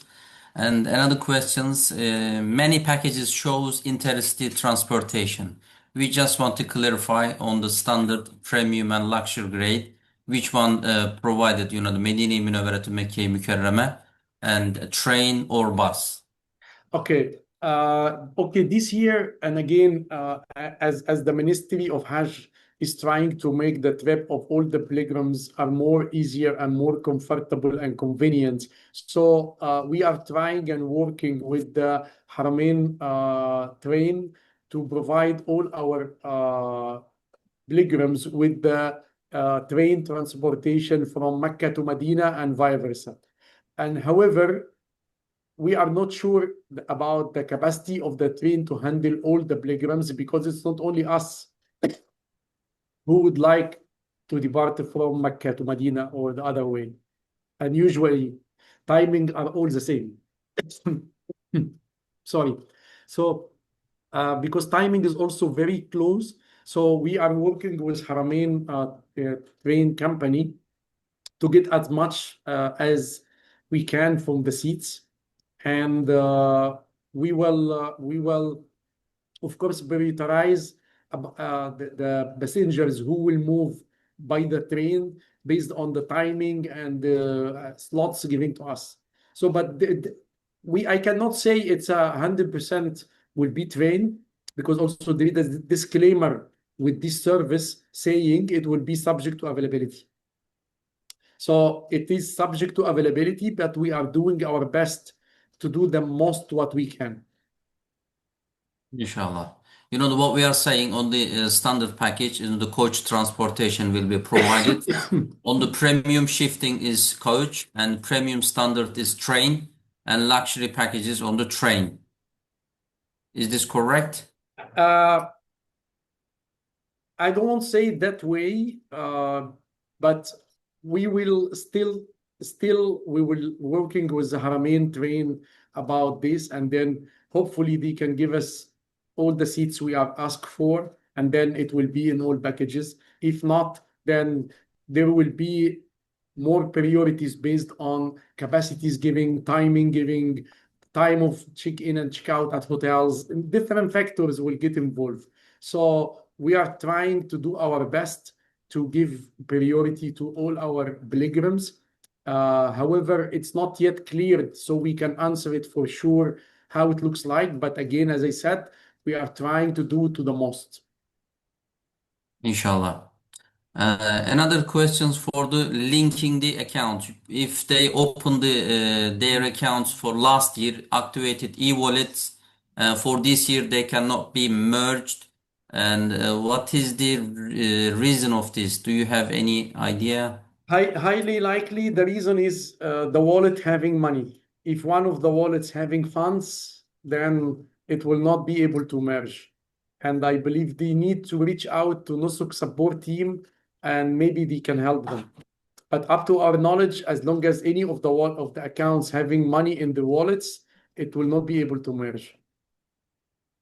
And another questions, many packages shows Intercity transportation. We just want to clarify on the standard, premium, and luxury grade, which one provided, the Medine Münevvere to Mekke Mükerreme, and train or bus. Okay. Okay, this year, and again, as the Ministry of Hajj is trying to make the trip of all the pilgrims are more easier and more comfortable and convenient. So we are trying and working with the Haramain train to provide all our pilgrims with the train transportation from Mecca to Medina and vice versa. And however, we are not sure about the capacity of the train to handle all the pilgrims, because it's not only us who would like to depart from Mecca to Medina or the other way. And usually timing are all the same. Sorry. So because timing is also very close, so we are working with Haramain train company to get as much as we can from the seats. And we will of course prioritize the passengers who will move by the train based on the timing and the slots given to us. So, but I cannot say it's 100% will be train, because also there is a disclaimer with this service saying it will be subject to availability. So it is subject to availability, but we are doing our best to do the most what we can. Inshallah. What we are saying on the standard package is the coach transportation will be provided. On the premium shifting is coach, and premium standard is train, and luxury packages on the train. Is this correct? I don't say it that way, but we will still we will working with the Haramain train about this, and then hopefully they can give us all the seats we are asked for, and then it will be in all packages. If not, then there will be more priorities based on capacities giving, timing giving, time of check-in and check-out at hotels. Different factors will get involved. So we are trying to do our best to give priority to all our pilgrims. However, it's not yet cleared, so we can answer it for sure how it looks like. But again, as I said, we are trying to do to the most. Inshallah. Another questions for the linking the account. If they open their accounts for last year, activated e-wallets For this year, they cannot be merged. And what is the reason of this? Do you have any idea? Highly likely the reason is the wallet having money. If one of the wallets having funds, then it will not be able to merge. And I believe they need to reach out to Nusuk support team and maybe they can help them. But up to our knowledge, as long as any of the accounts having money in the wallets, it will not be able to merge.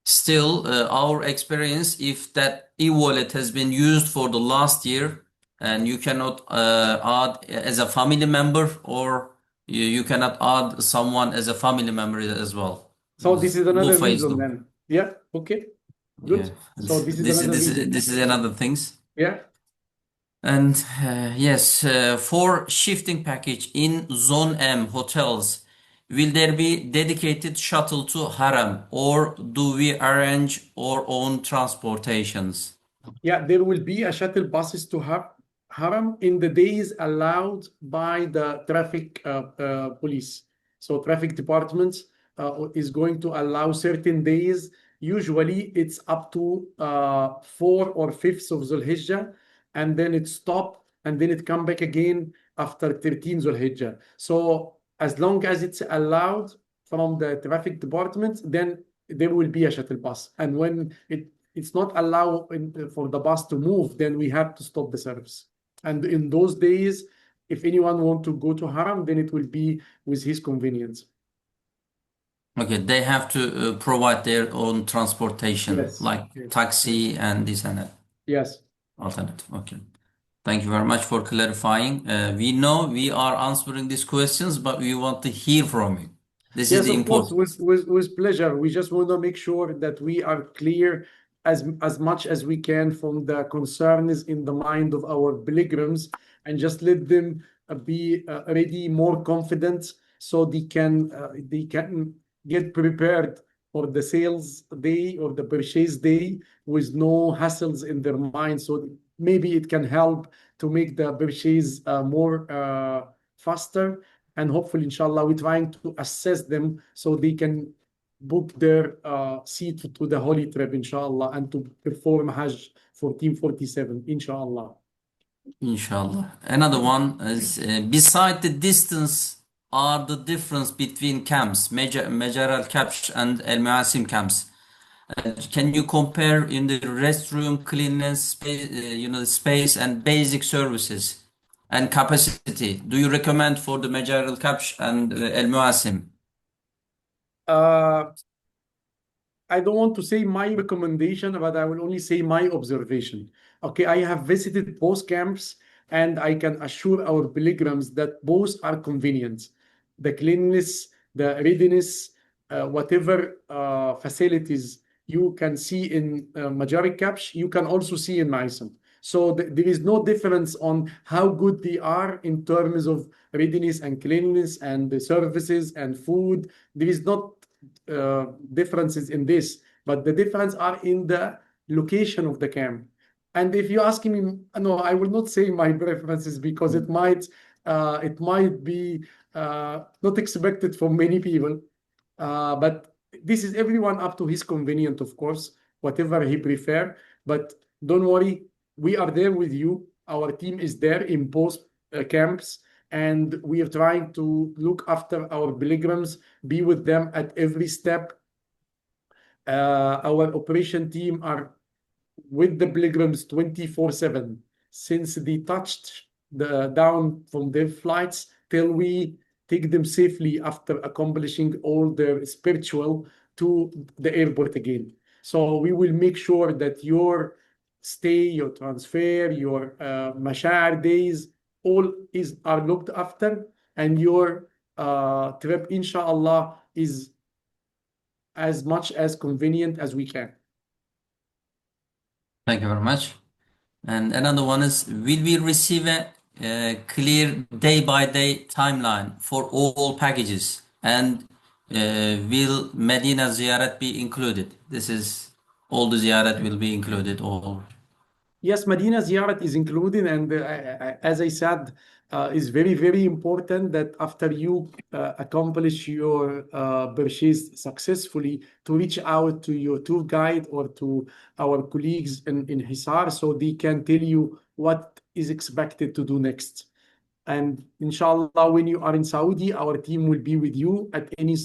Still, our experience, if that e-wallet has been used for the last year and you cannot add as a family member, or you cannot add someone as a family member as well. So this is Bu another reason fayızlı. then. Yeah, okay, Yeah. good. So this is This another this reason. this is another things. Yeah. And yes, for shifting package in Zone M hotels, will there be dedicated shuttle to Haram, or do we arrange our own transportations? Yeah, there will be a shuttle buses to Haram in the days allowed by the traffic police. So traffic department is going to allow certain days. Usually it's up to 4 or 5th of Dhul Hijjah, and then it stop, and then it come back again after 13 Dhul Hijjah. So as long as it's allowed from the traffic department, then there will be a shuttle bus. And when it's not allowed for the bus to move, then we have to stop the service. And in those days, if anyone want to go to Haram, then it will be with his convenience. Okay, they have to provide their own transportation, Yes. like Yes. taxi and this and that. Yes. Alternative. Okay. Thank you very much for clarifying. We know we are answering these questions, but we want to hear from you. This is Yes, the of course, important. with pleasure. We just want to make sure that we are clear as much as we can from the concerns in the mind of our pilgrims, and just let them be ready, more confident, so they can get prepared for the sales day or the purchase day with no hassles in their mind. So maybe it can help to make the purchase more faster. And hopefully, inshallah, we're trying to assess them so they can book their seat to the holy trip, inshallah, and to perform Hajj 1447, inshallah. Inshallah. Another one is beside the distance are the difference between camps, Majar Al Kabsh and Al Mawasim camps. Can you compare in the restroom cleanliness, space and basic services and capacity? Do you recommend for the Majar Al Kabsh and Al Mawasim? I don't want to say my recommendation, but I will only say my observation. Okay, I have visited both camps, and I can assure our pilgrims that both are convenient. The cleanliness, the readiness, whatever facilities you can see in Majar Al Kabsh, you can also see in Maisam. So there is no difference on how good they are in terms of readiness and cleanliness and the services and food. There is not differences in this, but the difference are in the location of the camp. And if you ask me, no, I will not say my preferences because it might be not expected from many people. But this is everyone up to his convenience, of course, whatever he prefer. But don't worry, we are there with you. Our team is there in both camps, and we are trying to look after our pilgrims, be with them at every step. Our operation team are with the pilgrims 24/7 since they touched down from their flights till we take them safely after accomplishing all their spiritual to the airport again. So we will make sure that your stay, your transfer, your mashar days, all are looked after, and your trip, inshallah, is as much as convenient as we can. Thank you very much. And another one is, will we receive a clear day-by-day timeline for all packages? And will Medina Ziarat be included? This is all the Ziarat will be included. All. Yes, Medina Ziarat is included, and as I said, is very, very important that after you accomplish your purchase successfully, to reach out to your tour guide or to our colleagues in Hisar so they can tell you what is expected to do next. And inshallah, when you are in Saudi, our team will be with you at any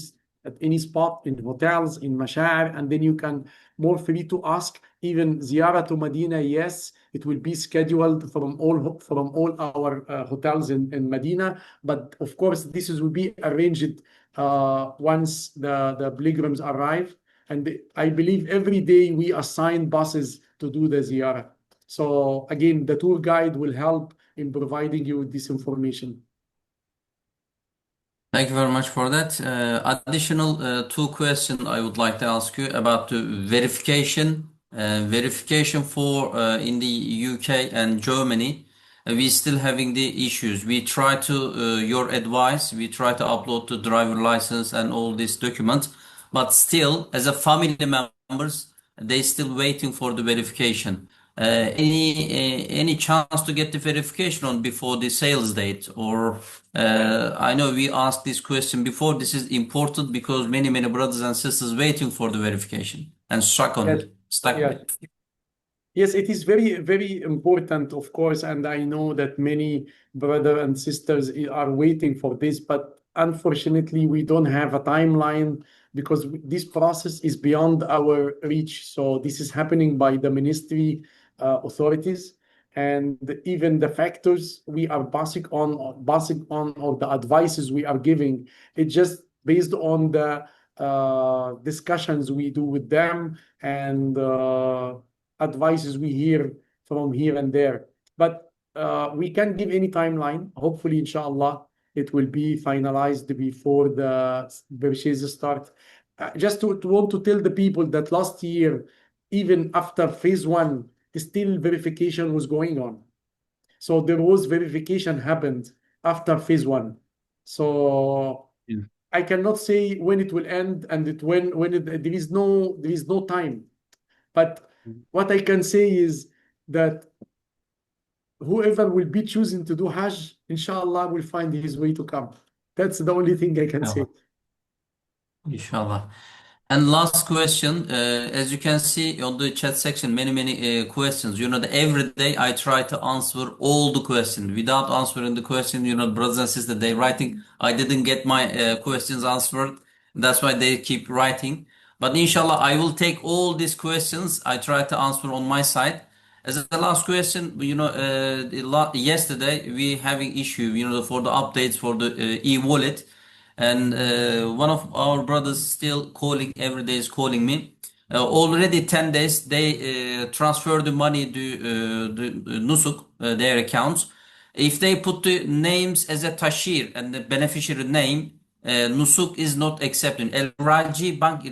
spot in hotels, in Mashar, and then you can more free to ask. Even Ziarat to Medina, yes, it will be scheduled from all our hotels in Medina. But of course, will be arranged once the pilgrims arrive. And I believe every day we assign buses to do the ziyarah. So again, the tour guide will help in providing you with this information. Thank you very much for that. Additional two questions I would like to ask you about the verification. Verification for in the UK and Germany, we still having the issues. We try to your advice. We try to upload the driver license and all these documents, but still, as a family members, they still waiting for the verification. Any chance to get the verification on before the sales date? Or I know we asked this question before. This is important because many brothers and sisters waiting for the verification and stuck on Yes, it, stuck with yes. it. Yes, it is very, very important, of course, and I know that many brothers and sisters are waiting for this, but unfortunately, we don't have a timeline because this process is beyond our reach. So this is happening by the ministry authorities, and even the factors we are passing on, or the advices we are giving, it's just based on the discussions we do with them and advices we hear from here and there. But we can't give any timeline. Hopefully, inshallah, it will be finalized before the purchases start. Just to want to tell the people that last year, even after phase one, still verification was going on. So there was verification happened after phase one. So Yeah. I cannot say when it will end and there is no time. But what I can say is that whoever will be choosing to do Hajj, inshallah, will find his way to come. That's the only thing I can say. Inshallah. Inshallah. And last question, as you can see on the chat section, many questions. That every day I try to answer all the questions. Without answering the question, brothers and sisters, they writing. I didn't get my questions answered. That's why they keep writing. But inshallah, I will take all these questions. I try to answer on my side. As the last question, yesterday we having issue, for the updates for the e-wallet. And one of our brothers still calling every day is calling me. Already 10 days they transfer the money to the Nusuk, their accounts. If they put the names as a tashir and the beneficiary name, Nusuk is not accepting. El Raji Bank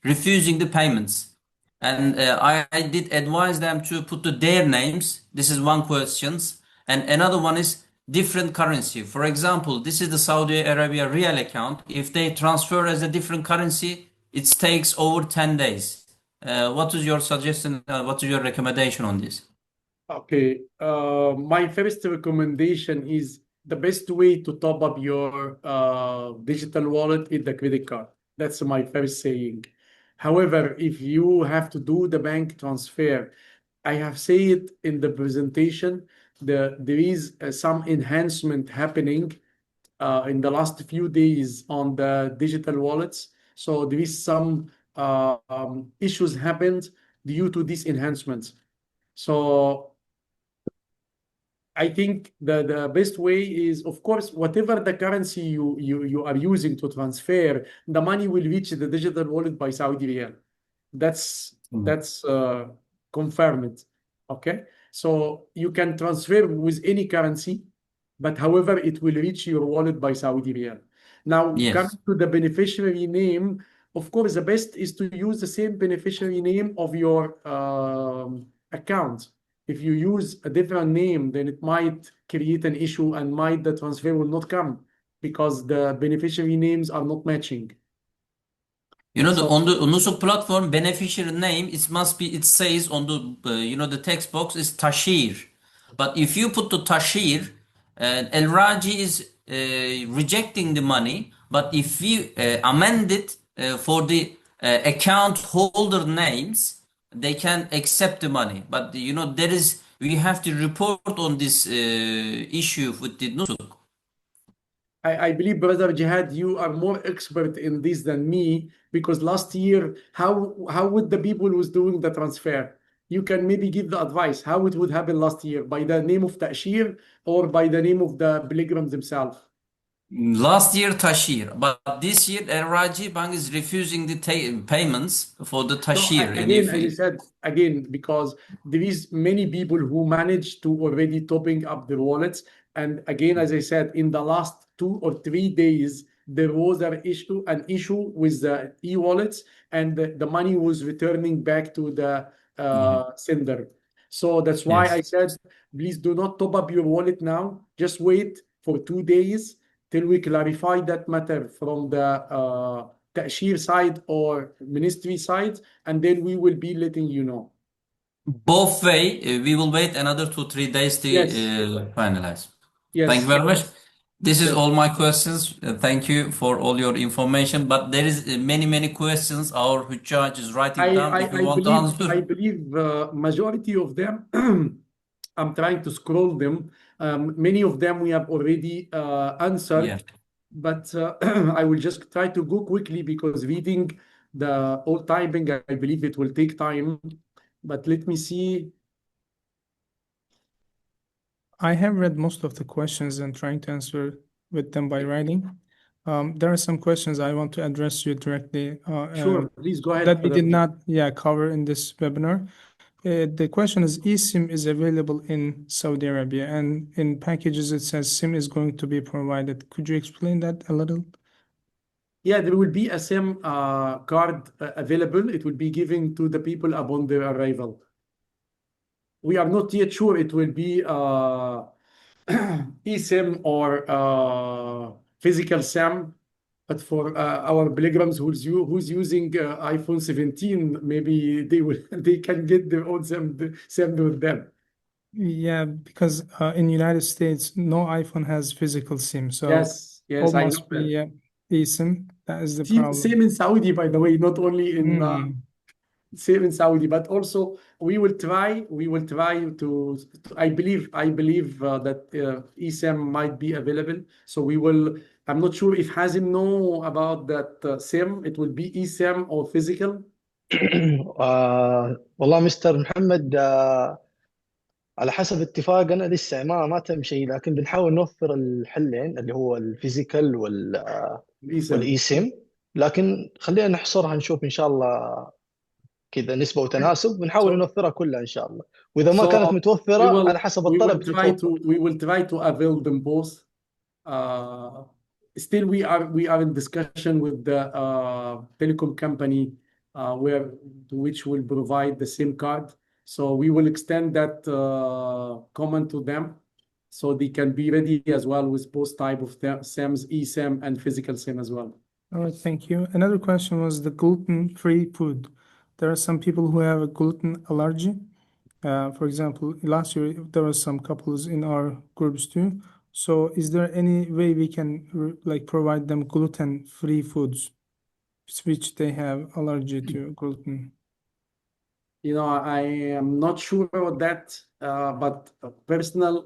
refusing the payments. And I did advise them to put their names. This is one question. And another one is different currency. For example, this is the Saudi Arabia real account. If they transfer as a different currency, it takes over 10 days. What is your suggestion? What is your recommendation on this? Okay, my first recommendation is the best way to top up your digital wallet is the credit card. That's my first saying. However, if you have to do the bank transfer, I have said it in the presentation, there is some enhancement happening in the last few days on the digital wallets. So there is some issues happened due to these enhancements. So I think the best way is, of course, whatever the currency you are using to transfer, the money will reach the digital wallet by Saudi Riyal. That's confirmed. Okay, so you can transfer with any currency, but however, it will reach your wallet by Saudi Riyal. Now, Yes. coming to the beneficiary name, of course, the best is to use the same beneficiary name of your account. If you use a different name, then it might create an issue and the transfer will not come because the beneficiary names are not matching. On the Nusuk platform, beneficiary name, it says on the, the text box is Tashir. But if you put the tashir, El Raji is rejecting the money. But if we amend it for the account holder names, they can accept the money. But we have to report on this issue with the Nusuk. I believe, Brother Jihad, you are more expert in this than me because last year, how would the people who's doing the transfer? You can maybe give the advice how it would happen last year by the name of Ta'shir or by the name of the pilgrims themselves. Last year tashir, but this year El Raji Bank is refusing the payments for the No, tashir. And again, if as I said, again, because there is many people who manage to already topping up their wallets. And again, as I said, in the last 2 or 3 days, there was an issue with the e-wallets, and the money was returning back to the yeah, sender. So that's why I yes. said, please do not top up your wallet now. Just wait for 2 days till we clarify that matter from the Ta'shir side or ministry side, and then we will be letting you know. Both way, we will wait another 2 3 days to Yes, finalize. Thank you yes, very much. This is yes. all my questions. Thank you for all your information. But there is many questions. Our Hujjaj is writing I, down. I, If you I want to believe answer, I believe majority of them. I'm trying to scroll them. Many of them we have already yeah. answered, but I will just try to go quickly because reading the old typing, I believe it will take time. But let me see. I have read most of the questions and trying to answer with them by writing. There are some questions I want to address you directly Sure, please go ahead, that we Brother. did not cover in this webinar. The question is, eSIM is available in Saudi Arabia, and in packages it says SIM is going to be provided. Could you explain that a little? Yeah, there will be a SIM card available. It will be given to the people upon their arrival. We are not yet sure it will be eSIM or physical SIM, but for our pilgrims who's using iPhone 17, maybe they can get their own SIM with them. Yeah, because in United States, no iPhone has physical SIM, so Yes, yes, all I know must that. be eSIM. That is the Same, problem. same in Saudi, by the way, not only in same in Saudi, but also we will try to I believe that eSIM might be available. So I'm not sure if Hazim know about that SIM. It will be eSIM or physical. والله مستر محمد، على حسب اتفاقنا لسه ما تم شيء، لكن بنحاول نوفر الحلين اللي هو الفيزيكال eSIM. والاي سيم. لكن خلينا نحصرها نشوف ان شاء الله كذا نسبة وتناسب، بنحاول So نوفرها كلها ان شاء الله، واذا ما كانت so we متوفرة على will حسب we will الطلب try تتوفر. to we will try to avail them both. Uh, Still, we are in discussion with the telecom company which will provide the SIM card. So we will extend that comment to them so they can be ready as well with both type of SIMs, eSIM and physical SIM as well. All right, thank you. Another question was the gluten-free food. There are some people who have a gluten allergy. For example, last year there were some couples in our groups too. So is there any way we can provide them gluten-free foods which they have allergy to gluten? I am not sure about that, but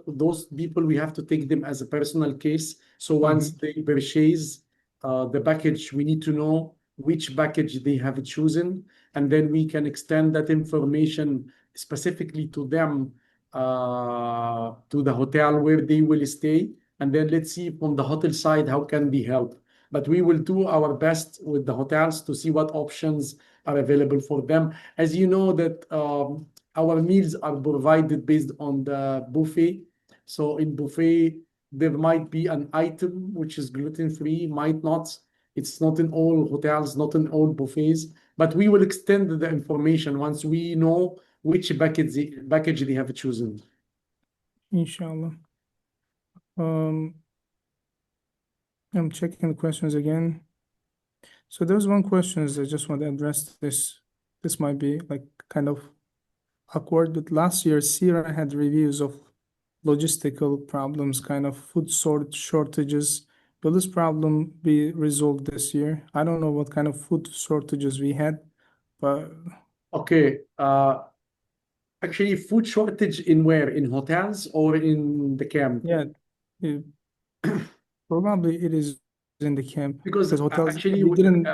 those people, we have to take them as a personal case. So once they purchase the package, we need to know which package they have chosen, and then we can extend that information specifically to them, to the hotel where they will stay. And then let's see from the hotel side, how can they help? But we will do our best with the hotels to see what options are available for them. As you know that our meals are provided based on the buffet. So in buffet, there might be an item which is gluten-free, might not. It's not in all hotels, not in all buffets, but we will extend the information once we know which package they have chosen. Inshallah. I'm checking the questions again. So there's one question I just want to address this. This might be kind of awkward, but last year Seera had reviews of logistical problems, kind of food shortages. Will this problem be resolved this year? I don't know what kind of food shortages we had, but Okay. Actually, food shortage in where? In hotels or in the camp? yeah, it, probably it is in the camp Because because hotels actually, we didn't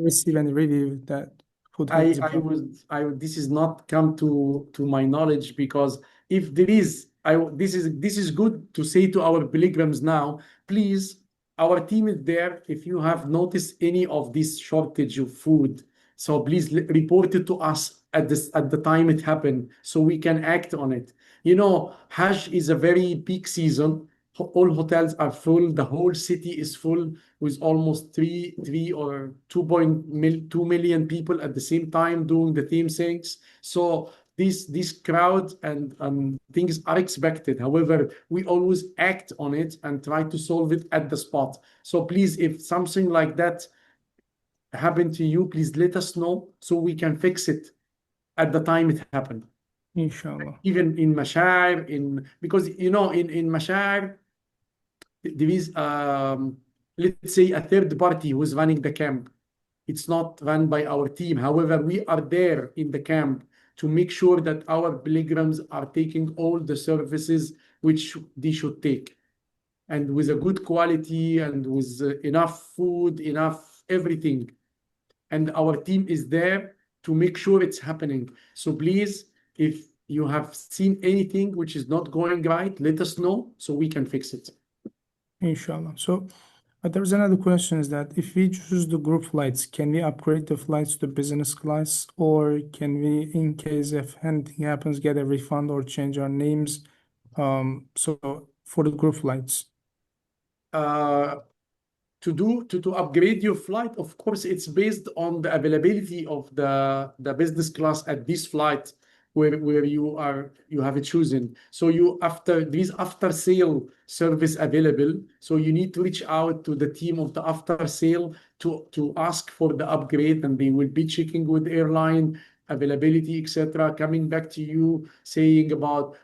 receive any review that food has a problem. this is not come to my knowledge, because if there is, this is good to say to our pilgrims now. Please, our team is there. If you have noticed any of this shortage of food, so please report it to us at the time it happened, so we can act on it. Hajj is a very peak season. All hotels are full. The whole city is full with almost three or 2.2 million people at the same time doing the same things. So these crowd and things are expected. However, we always act on it and try to solve it at the spot. So please, if something like that happened to you, please let us know so we can fix it at the time it happened. Inshallah. Even in Mashar, because in Mashar, there is let's say a third party who is running the camp. It's not run by our team. However, we are there in the camp to make sure that our pilgrims are taking all the services which they should take, and with a good quality and with enough food, enough everything. And our team is there to make sure it's happening. So please, if you have seen anything which is not going right, let us know so we can fix it. Inshallah. So there's another question, is that if we choose the group flights, can we upgrade the flights to business class, or can we, in case if anything happens, get a refund or change our names? So for the group flights. To upgrade your flight, of course, it's based on the availability of the business class at this flight where you have it chosen. So there is after sale service available. So you need to reach out to the team of the after sale to ask for the upgrade, and they will be checking with airline availability, etc., coming back to you saying about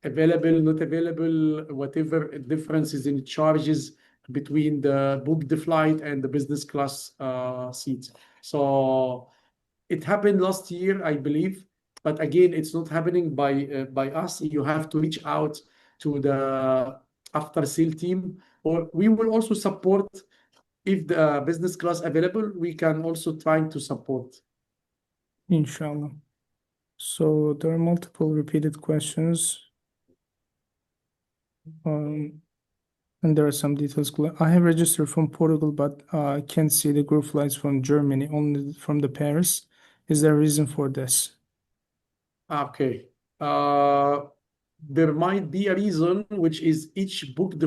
available, not available, whatever differences in charges between the booked flight and the business class seats. So it happened last year, I believe, but again, it's not happening by us. You have to reach out to the after sale team, or we will also support if the business class available. We can also try to support. Inshallah. So there are multiple repeated questions. And there are some details. I have registered from Portugal, but I can't see the group flights from Germany, only from the Paris. Is there a reason for this? Okay. There might be a reason, which is each booked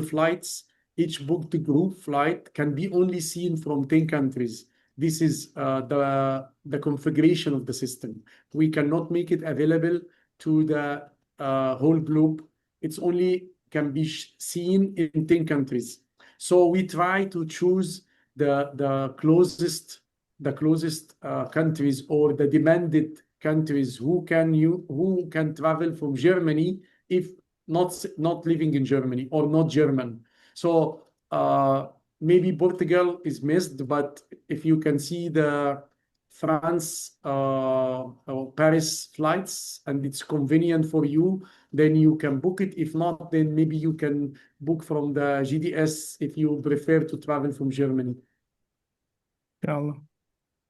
group flight can be only seen from 10 countries. This is the configuration of the system. We cannot make it available to the whole globe. It's only can be seen in 10 countries. So we try to choose the closest countries, or the demanded countries who can travel from Germany if not living in Germany or not German. So maybe Portugal is missed, but if you can see the France or Paris flights and it's convenient for you, then you can book it. If not, then maybe you can book from the GDS if you prefer to travel from Germany. Inshallah.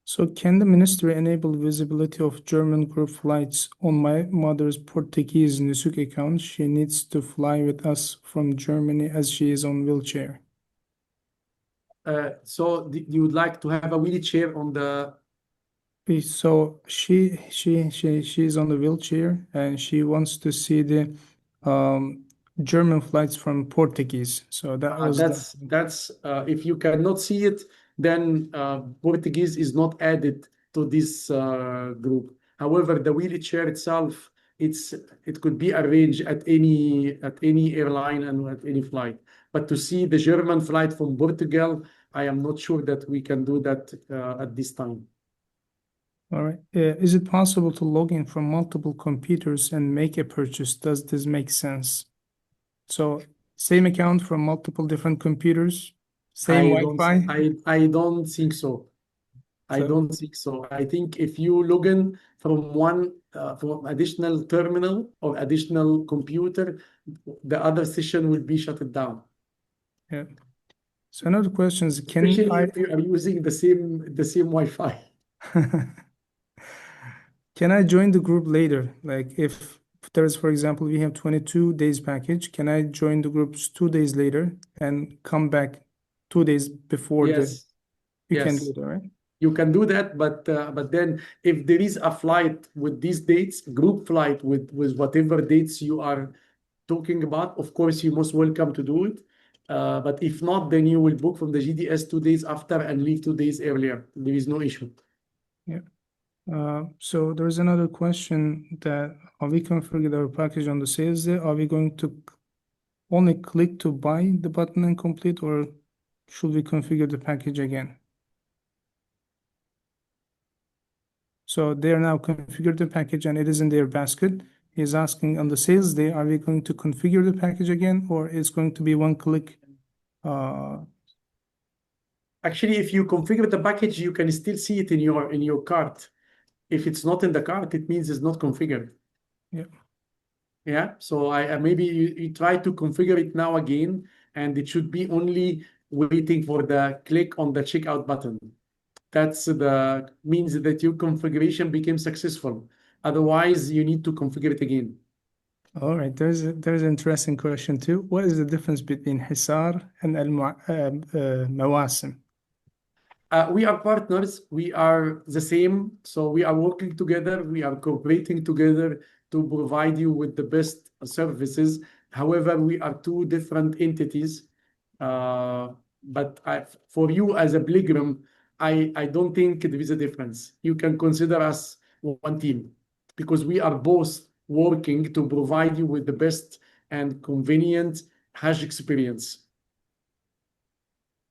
So can the ministry enable visibility of German group flights on my mother's Portuguese Nusuk account? She needs to fly with us from Germany as she is on wheelchair. So you would like to have a wheelchair on the... So she's on the wheelchair and she wants to see the German flights from Portuguese. So that was that's if you cannot see it, then Portuguese is not added to this group. However, the wheelchair itself, it could be arranged at any airline and at any flight. But to see the German flight from Portugal, I am not sure that we can do that at this time. All right. Is it possible to log in from multiple computers and make a purchase? Does this make sense? So same account from multiple different computers, same Wi-Fi. I don't think so. I So don't think so. I think if you log in from one from additional terminal or additional computer, the other session will be shut down. yeah. So another question is, Especially can I if you are using the same Wi-Fi. can I join the group later? Like if there's, for example, we have 22 days package, can I join the groups 2 days later and come back 2 days before the Yes, you can do yes. it, all right? You can do that, but then if there is a flight with these dates, group flight with whatever dates you are talking about, of course you're most welcome to do it. But if not, then you will book from the GDS 2 days after and leave 2 days earlier. There is no issue. Yeah. So there's another question that are we configured our package on the sales day? Are we going to only click to buy the button and complete, or should we configure the package again? So they are now configured the package and it is in their basket. He's asking on the sales day, are we going to configure the package again, or it's going to be one click? Actually, if you configure the package, you can still see it in your cart. If it's not in the cart, it means it's not configured. Yeah. Yeah. So I maybe you try to configure it now again, and it should be only waiting for the click on the checkout button. That's the means that your configuration became successful. Otherwise, you need to configure it again. All right. There's an interesting question too. What is the difference between Hisar and Mawasim? We are partners. We are the same. So we are working together. We are cooperating together to provide you with the best services. However, we are two different entities. But for you as a pilgrim, I don't think there is a difference. You can consider us one team because we are both working to provide you with the best and convenient Hajj experience.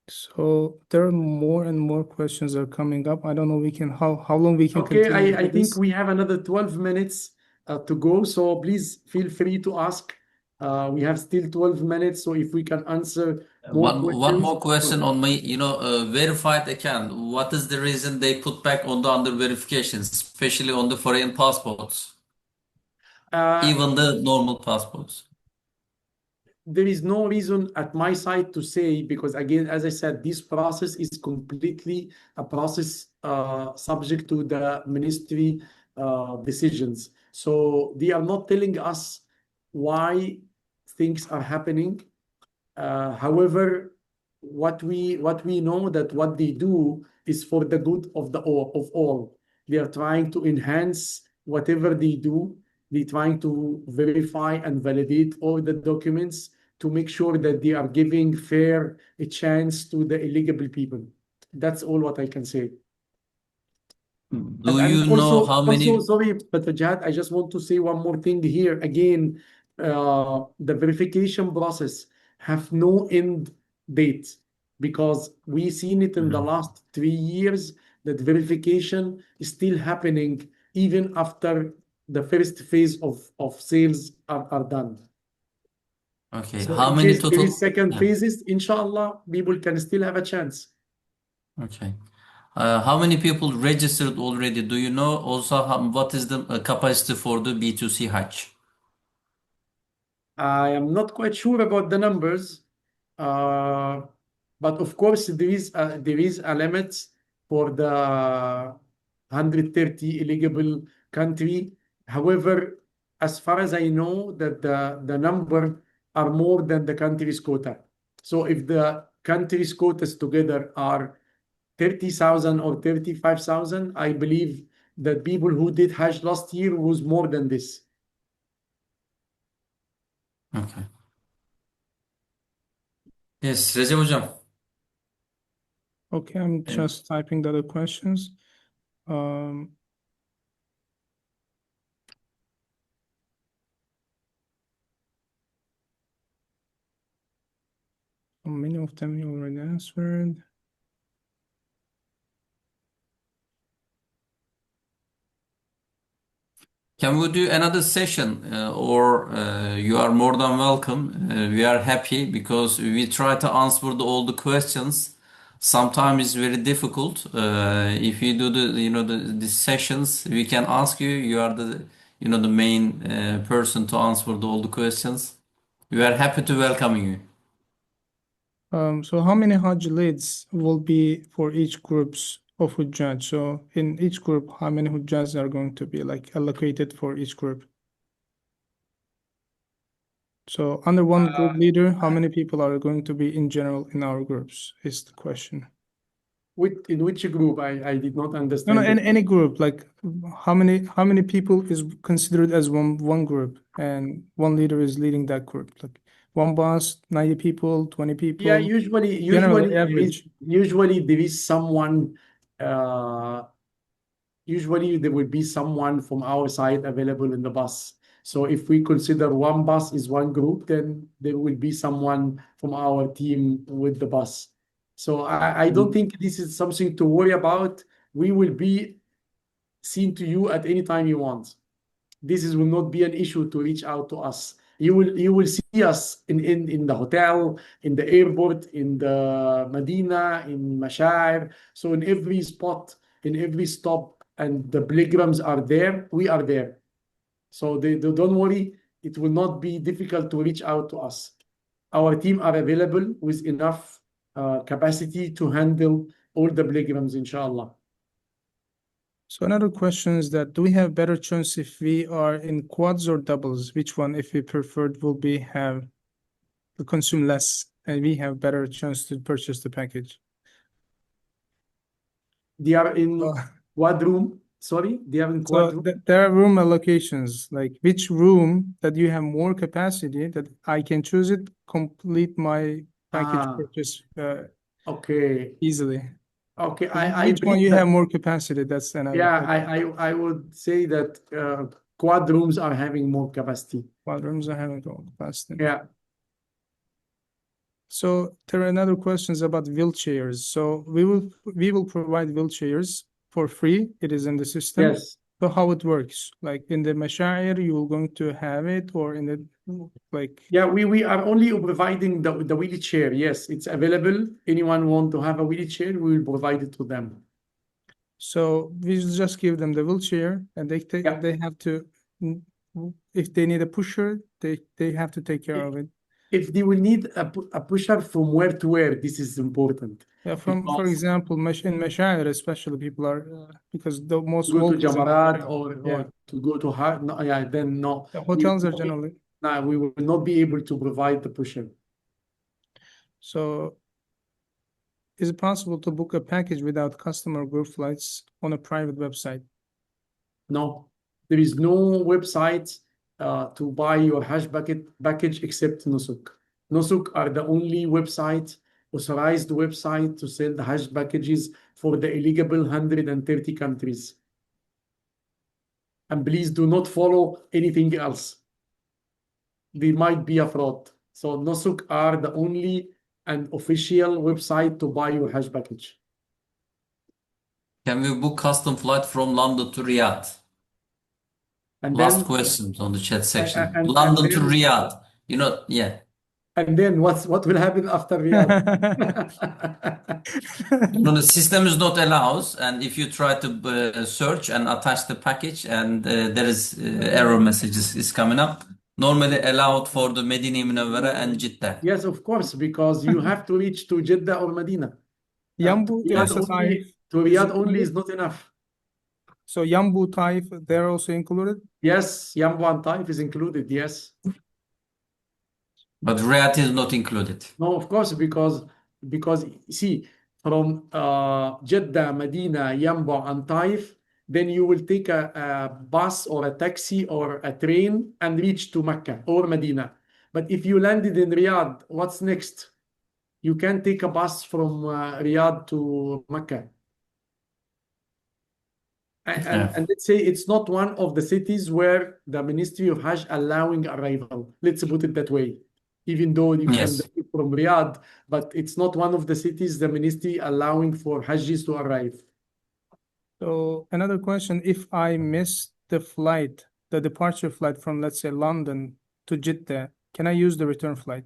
So there are more and more questions are coming up. I don't know how long we can Okay, continue I with think this. we have another 12 minutes to go, so please feel free to ask. We have still 12 minutes, so if we can answer more One questions. more question on my, verified account. What is the reason they put back on the under verifications, especially on the foreign passports, Uh, even the normal passports? there is no reason at my side to say, because again, as I said, this process is completely a process subject to the ministry decisions. So they are not telling us why things are happening. However, what we know that what they do is for the good of all. They are trying to enhance whatever they do. They're trying to verify and validate all the documents to make sure that they are giving fair a chance to the eligible people. That's all what I can say. Do And you know also, how many? sorry, but Jad, I just want to say one more thing here. Again, the verification process have no end date because we seen it in the last 3 years that verification is still happening even after the first phase of sales are done. Okay, So how in many case there is total? second Yeah. phases, inshallah, people can still have a chance. Okay. How many people registered already? Do you know also what is the capacity for the B2C Hajj? I am not quite sure about the numbers, uh, but of course there is a limit for the 130 eligible country. However, as far as I know, that the number are more than the country's quota. So if the country's quotas together are 30,000 or 35,000, I believe that people who did Hajj last year was more than this. Okay. Yes, Recep Hocam. Okay, I'm just typing the other questions. Many of them you already answered. Can we do another session, or you are more than welcome. We are happy because we try to answer all the questions. Sometimes it's very difficult. If you do the sessions, we can ask you. You are the main person to answer all the questions. We are happy to welcome you. So how many Hajj leads will be for each groups of Hujjaj? So in each group, how many Hujjaj are going to be like allocated for each group? So under one group leader, how many people are going to be in general in our groups is the question. In which group? I did not No, understand it. any group, like how many people is considered as one group and one leader is leading that group? Like one boss, 90 people, 20 people. Yeah, usually average. there is someone, usually there will be someone from our side available in the bus. So if we consider one bus is one group, then there will be someone from our team with the bus. So I don't think this is something to worry about. We will be seen to you at any time you want. Will not be an issue to reach out to us. You will see us in the hotel, in the airport, in the Medina, in Mashar. So in every spot, in every stop, and the pilgrims are there, we are there. So don't worry, it will not be difficult to reach out to us. Our team are available with enough capacity to handle all the pilgrims, inshallah. So another question is that do we have better chance if we are in quads or doubles? Which one, if we preferred, will be have to consume less and we have better chance to purchase the package? They are in quad room. Sorry, they are in quad room. There are room allocations, like which room that you have more capacity that I can choose it, complete my package purchase Okay. easily. Okay, Which one you have more capacity? That's another. Yeah, I would say that quad rooms are having more capacity. Quad rooms are having more capacity. Yeah. So there are another questions about wheelchairs. So we will provide wheelchairs for free. It is in the system. Yes. So how it works? Like in the Mashair, you're going to have it, or in the like? Yeah, we are only providing the wheelchair. Yes, it's available. Anyone want to have a wheelchair, we will provide it to them. So we just give them the wheelchair, and they have to, if they need a pusher, they have to take care of it. If they will need a pusher, from where to where, this is important. Yeah, for example, in Mashair especially, people are because the most go to locals in Jamarat Mashair. or to go to Hajj. No, yeah, then no. The hotels are generally. No, we will not be able to provide the pusher. So is it possible to book a package without customer group flights on a private website? No, there is no website to buy your Hajj package except Nusuk. Nusuk are the only authorized website to sell the Hajj packages for the eligible 130 countries. And please do not follow anything else. There might be a fraud. So Nusuk are the only and official website to buy your Hajj package. Can we book custom flight from London to Riyadh? And Last questions on the chat section. and London to then- Riyadh. Yeah. And then what will happen after Riyadh? No, the system is not allows, and if you try to search and attach the package, and there is error messages is coming up. Normally allowed for the Medina Munawwara and Jeddah. Yes, of course, because you have to reach to Jeddah or Medina. Yambu, To Riyadh only is not enough. So Yambu, Taif, they're also included? Yes, Yambu and Taif is included, yes. But Riyadh is not included. No, of course, because see, from Jeddah, Medina, Yambu, and Taif, then you will take a bus or a taxi or a train and reach to Mecca or Medina. But if you landed in Riyadh, what's next? You can take a bus from Riyadh to Mecca. And let's say it's not one of the cities where the Ministry of Hajj allowing arrival. Let's put it that way. Even though you can leave from Riyadh, but it's not one of the cities the ministry allowing for Hajjis to arrive. So another question, if I miss the flight the departure flight from, let's say, London to Jeddah, can I use the return flight?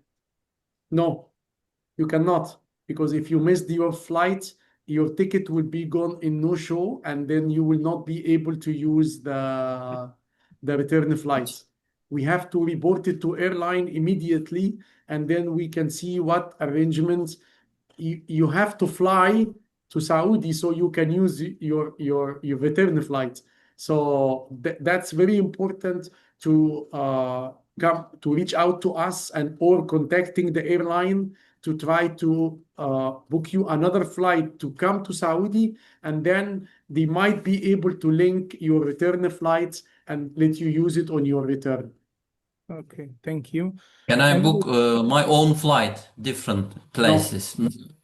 No, you cannot, because if you missed your flight, your ticket will be gone in no show, and then you will not be able to use the return flights. We have to report it to airline immediately, and then we can see what arrangements you have to fly to Saudi so you can use your return flight. So that's very important to come to reach out to us and or contacting the airline to try to book you another flight to come to Saudi, and then they might be able to link your return flights and let you use it on your return. Okay, thank you. Can I Another, book my own flight, different No, places?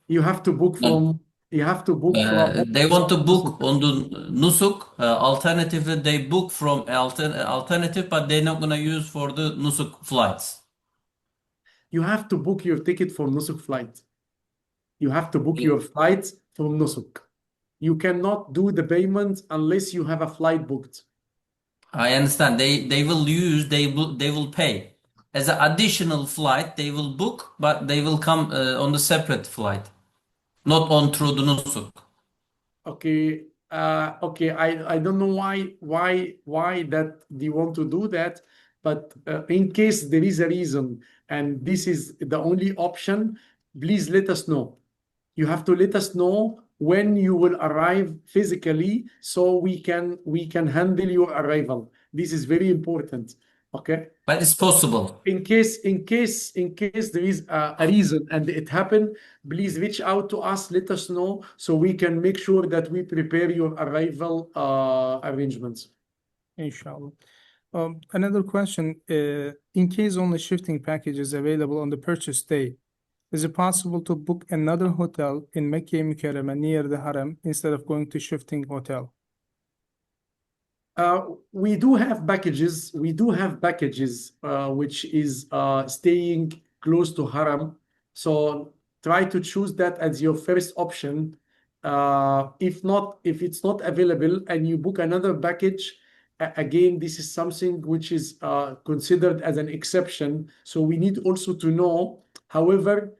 you have to book And from they want to book on the Nusuk. Alternatively, they book from alternative, but they're not gonna use for the Nusuk flights. you have to book your ticket for Nusuk flight. You have to book your flight from Nusuk. You cannot do the payment unless you have a flight booked. I understand. They will pay as an additional flight. They will book, but they will come on the separate flight, not on through the Nusuk. Okay, okay. I don't know why that they want to do that, but in case there is a reason and this is the only option, please let us know. You have to let us know when you will arrive physically so we can handle your arrival. This is very important. Okay. But it's So possible. in case there is a reason and it happened, please reach out to us, let us know so we can make sure that we prepare your arrival arrangements. inshallah. Another question, in case only shifting package is available on the purchase day, is it possible to book another hotel in Mecca Mukarramah near the Haram instead of going to shifting hotel? We do have packages. We do have packages which is staying close to Haram. So try to choose that as your first option. If it's not available and you book another package, again, this is something which is considered as an exception. So we need also to know. However,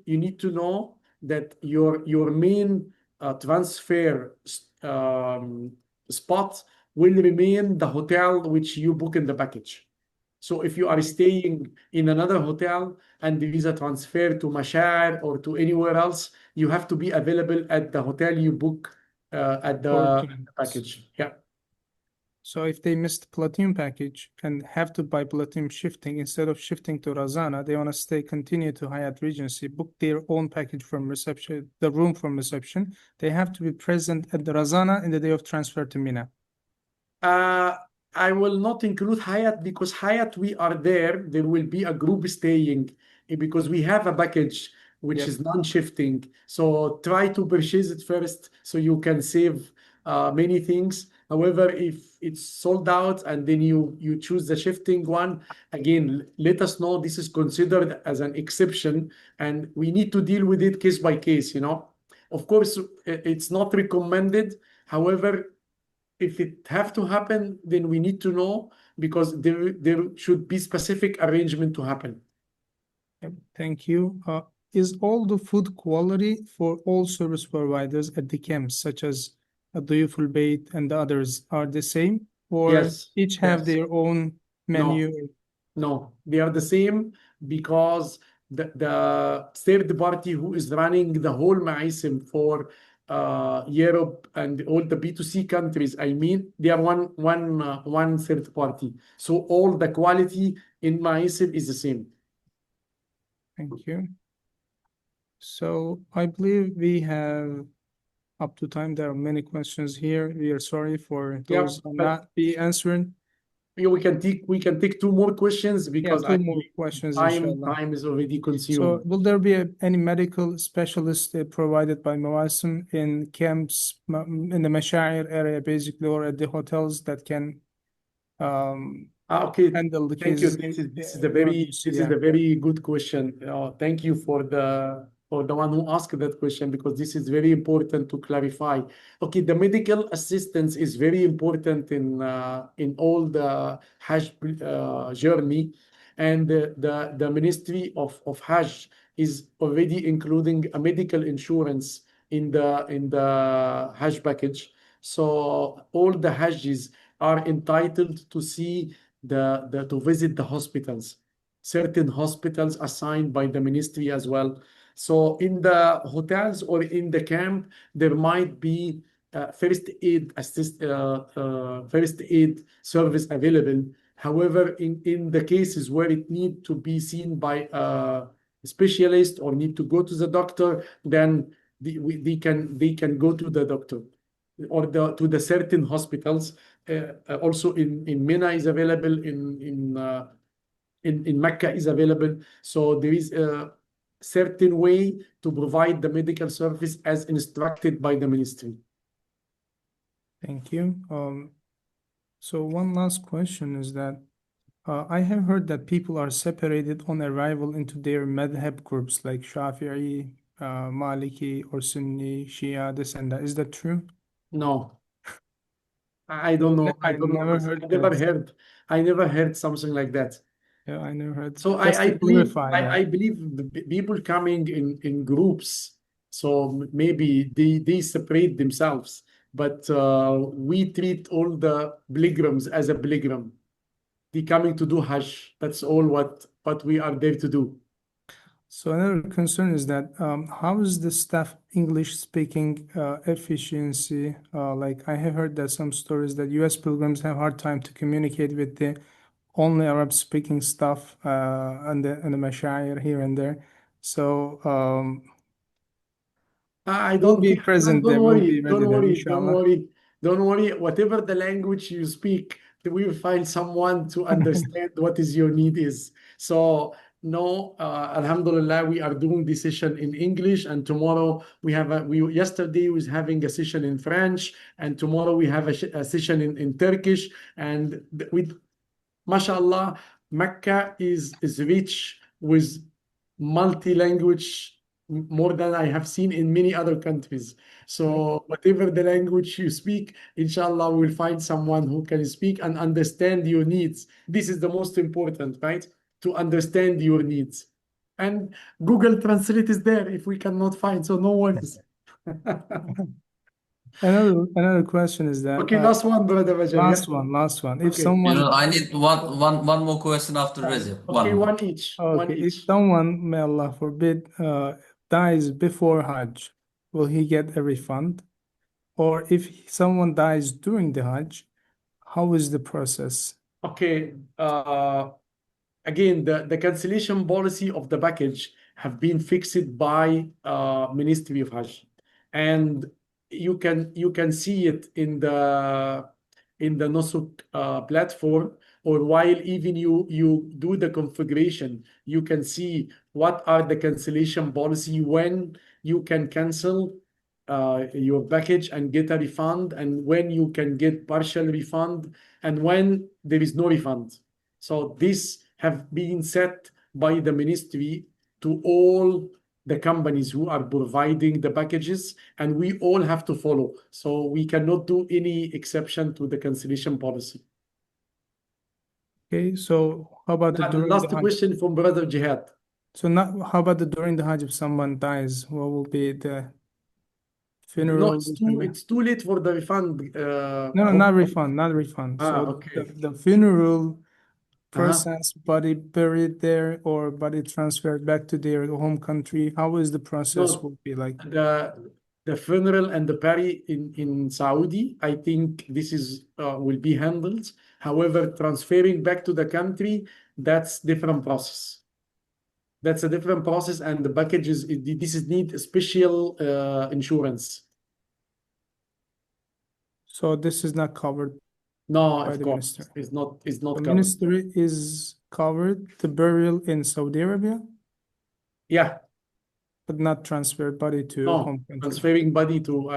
you need to know that your main transfer spot will remain the hotel which you book in the package. So if you are staying in another hotel and there is a transfer to Majar or to anywhere else, you have to be available at the hotel you book at the Okay. package. Yeah. So if they missed Platinum package and have to buy Platinum shifting instead of shifting to Razana, they want to continue to Hyatt Regency, book their own package from reception, the room from reception. They have to be present at the Razana in the day of transfer to Mina. I will not include Hyatt because Hyatt, we are there. There will be a group staying because we have a package which Yep. is non-shifting. So try to purchase it first so you can save many things. However, if it's sold out and then you choose the shifting one, again, let us know. This is considered as an exception and we need to deal with it case by case, you know. Of course, it's not recommended. However, if it have to happen, then we need to know because there should be specific arrangement to happen. Yep. Thank you. Is all the food quality for all service providers at the camps, such as Duyuful Bayt and the others, are the same, or Yes, each have yes. their own menu? No, they are the same because the third party who is running the whole Maisim for Europe and all the B2C countries, I mean, they are one third party. So all the quality in Maisim is the same. Thank you. So I believe we have up to time. There are many questions here. We are sorry for Yeah, those but not be answered. we can take two more questions Yeah, because two more questions, inshallah. time is already So consumed. will there be any medical specialist provided by Mawasim in camps in the Mashair area, basically, or at the hotels that can Okay, handle the thank you. cases? This is a very Emergency, yeah. very good question. Thank you for or the one who asked that question, because this is very important to clarify. Okay, the medical assistance is very important in all the Hajj journey, and the Ministry of Hajj is already including a medical insurance in the Hajj package. So all the Hajjis are entitled to see to visit the hospitals, certain hospitals assigned by the ministry as well. So in the hotels or in the camp, there might be first aid service available. However, in the cases where it need to be seen by a specialist or need to go to the doctor, then they can go to the doctor or to the certain hospitals. Also in Mina is available, in Mecca is available. So there is a certain way to provide the medical service as instructed by the ministry. Thank you. So one last question is that I have heard that people are separated on arrival into their madhab groups like Shafi'i, Maliki, or Sunni, Shia, this and that. Is that true? No, I don't know. I I don't know. never heard that. I never heard something like that. Yeah, I never heard. So Just I to believe clarify that. I believe people coming in groups, so maybe they separate themselves, but we treat all the pilgrims as a pilgrim. They coming to do Hajj. That's all what we are there to do. So another concern is that how is the staff English speaking efficiency? Like I have heard that some stories that US pilgrims have hard time to communicate with the only Arab speaking staff and the mashayikh here and there. So I we'll don't be care. present there. Don't We'll worry. be ready Don't there, worry. Don't inshallah. worry. Don't worry. Whatever the language you speak, we will find someone to understand what is your need is. So no, Alhamdulillah, we are doing this session in English, and tomorrow yesterday was having a session in French, and tomorrow we have a session in Turkish, and with mashallah, Mecca is rich with multi-language, more than I have seen in many other countries. So whatever the language you speak, inshallah, we'll find someone who can speak and understand your needs. This is the most important, right? To understand your needs. And Google Translate is there if we cannot find, so no worries. Another question is that Okay, last one, brother Majar. last one. If Okay. someone I need one more question after Reza. Okay, One more. one each. Okay, if someone, may Allah forbid, dies before Hajj, will he get a refund? Or if someone dies during the Hajj, how is the process? Okay. Again, the cancellation policy of the package have been fixed by Ministry of Hajj, and you can see it in the Nusuk platform, or while even you do the configuration, you can see what are the cancellation policy, when you can cancel your package and get a refund, and when you can get partial refund, and when there is no refund. So this have been set by the ministry to all the companies who are providing the packages, and we all have to follow. So we cannot do any exception to the cancellation policy. Okay, so how about the during Last the Hajj? question from Brother Jihad. So how about the during the Hajj if someone dies? What will be the funeral? No, it's too late for the refund. No, not refund. So Okay. the funeral, person's body buried there or body transferred back to their home country, how is the process will be like? The funeral and the party in Saudi, I think this is will be handled. However, transferring back to the country, that's different process. That's a different process, and the packages, this is need special insurance. So this is not covered No, by of the course, ministry. it's not The covered. ministry is covered the burial in Saudi Arabia? Yeah. but not transfer body to No, home country. transferring body to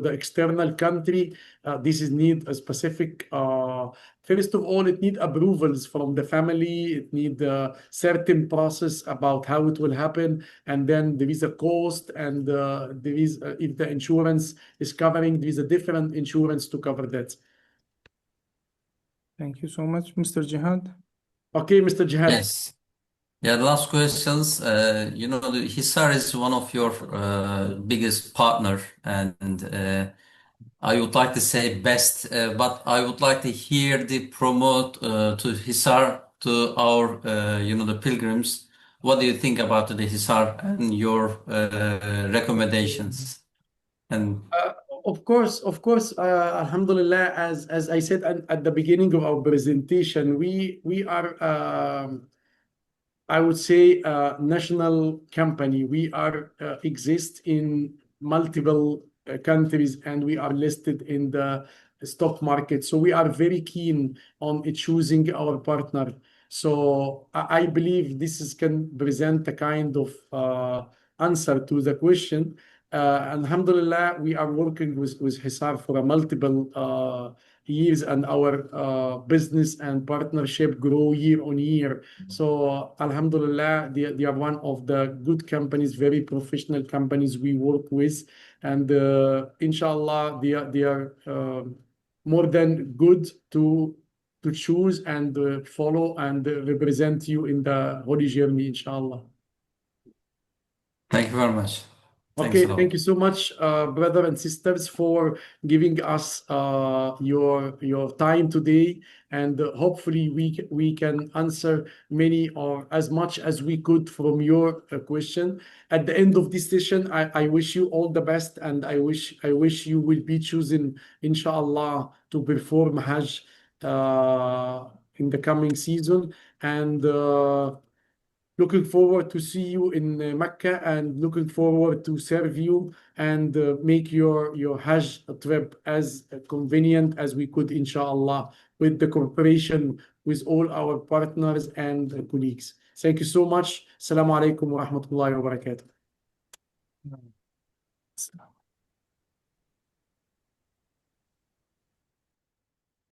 the external country. This is need a specific. First of all, it need approvals from the family. It need a certain process about how it will happen, and then there is a cost, and there is if the insurance is covering, there is a different insurance to cover that. Thank you so much, Mr. Jihad. Okay, Mr. Jihad. Yes. Yeah, the last questions. The Hisar is one of your biggest partner, and I would like to say best, but I would like to hear the promote to Hisar to our, the pilgrims. What do you think about the Hisar and your recommendations? And Of course, Alhamdulillah, as I said at the beginning of our presentation, we are I would say a national company. We are exist in multiple countries, and we are listed in the stock market. So we are very keen on choosing our partner. So I believe this can present a kind of answer to the question. Alhamdulillah, we are working with Hisar for a multiple years, and our business and partnership grow year on year. So Alhamdulillah, they are one of the good companies, very professional companies we work with, and inshallah they are more than good to choose and follow and represent you in the holy journey, inshallah. thank you very much. Thanks Okay, a lot. thank you so much, brother and sisters, for giving us your time today, and hopefully we can answer many or as much as we could from your question. At the end of this session, I wish you all the best, and I wish you will be chosen, inshallah, to perform Hajj in the coming season, and looking forward to see you in Mecca, and looking forward to serve you and make your Hajj trip as convenient as we could, inshallah, with the cooperation with all our partners and colleagues. Thank you so much. As-salamu alaykum wa rahmatullahi wa barakatuh.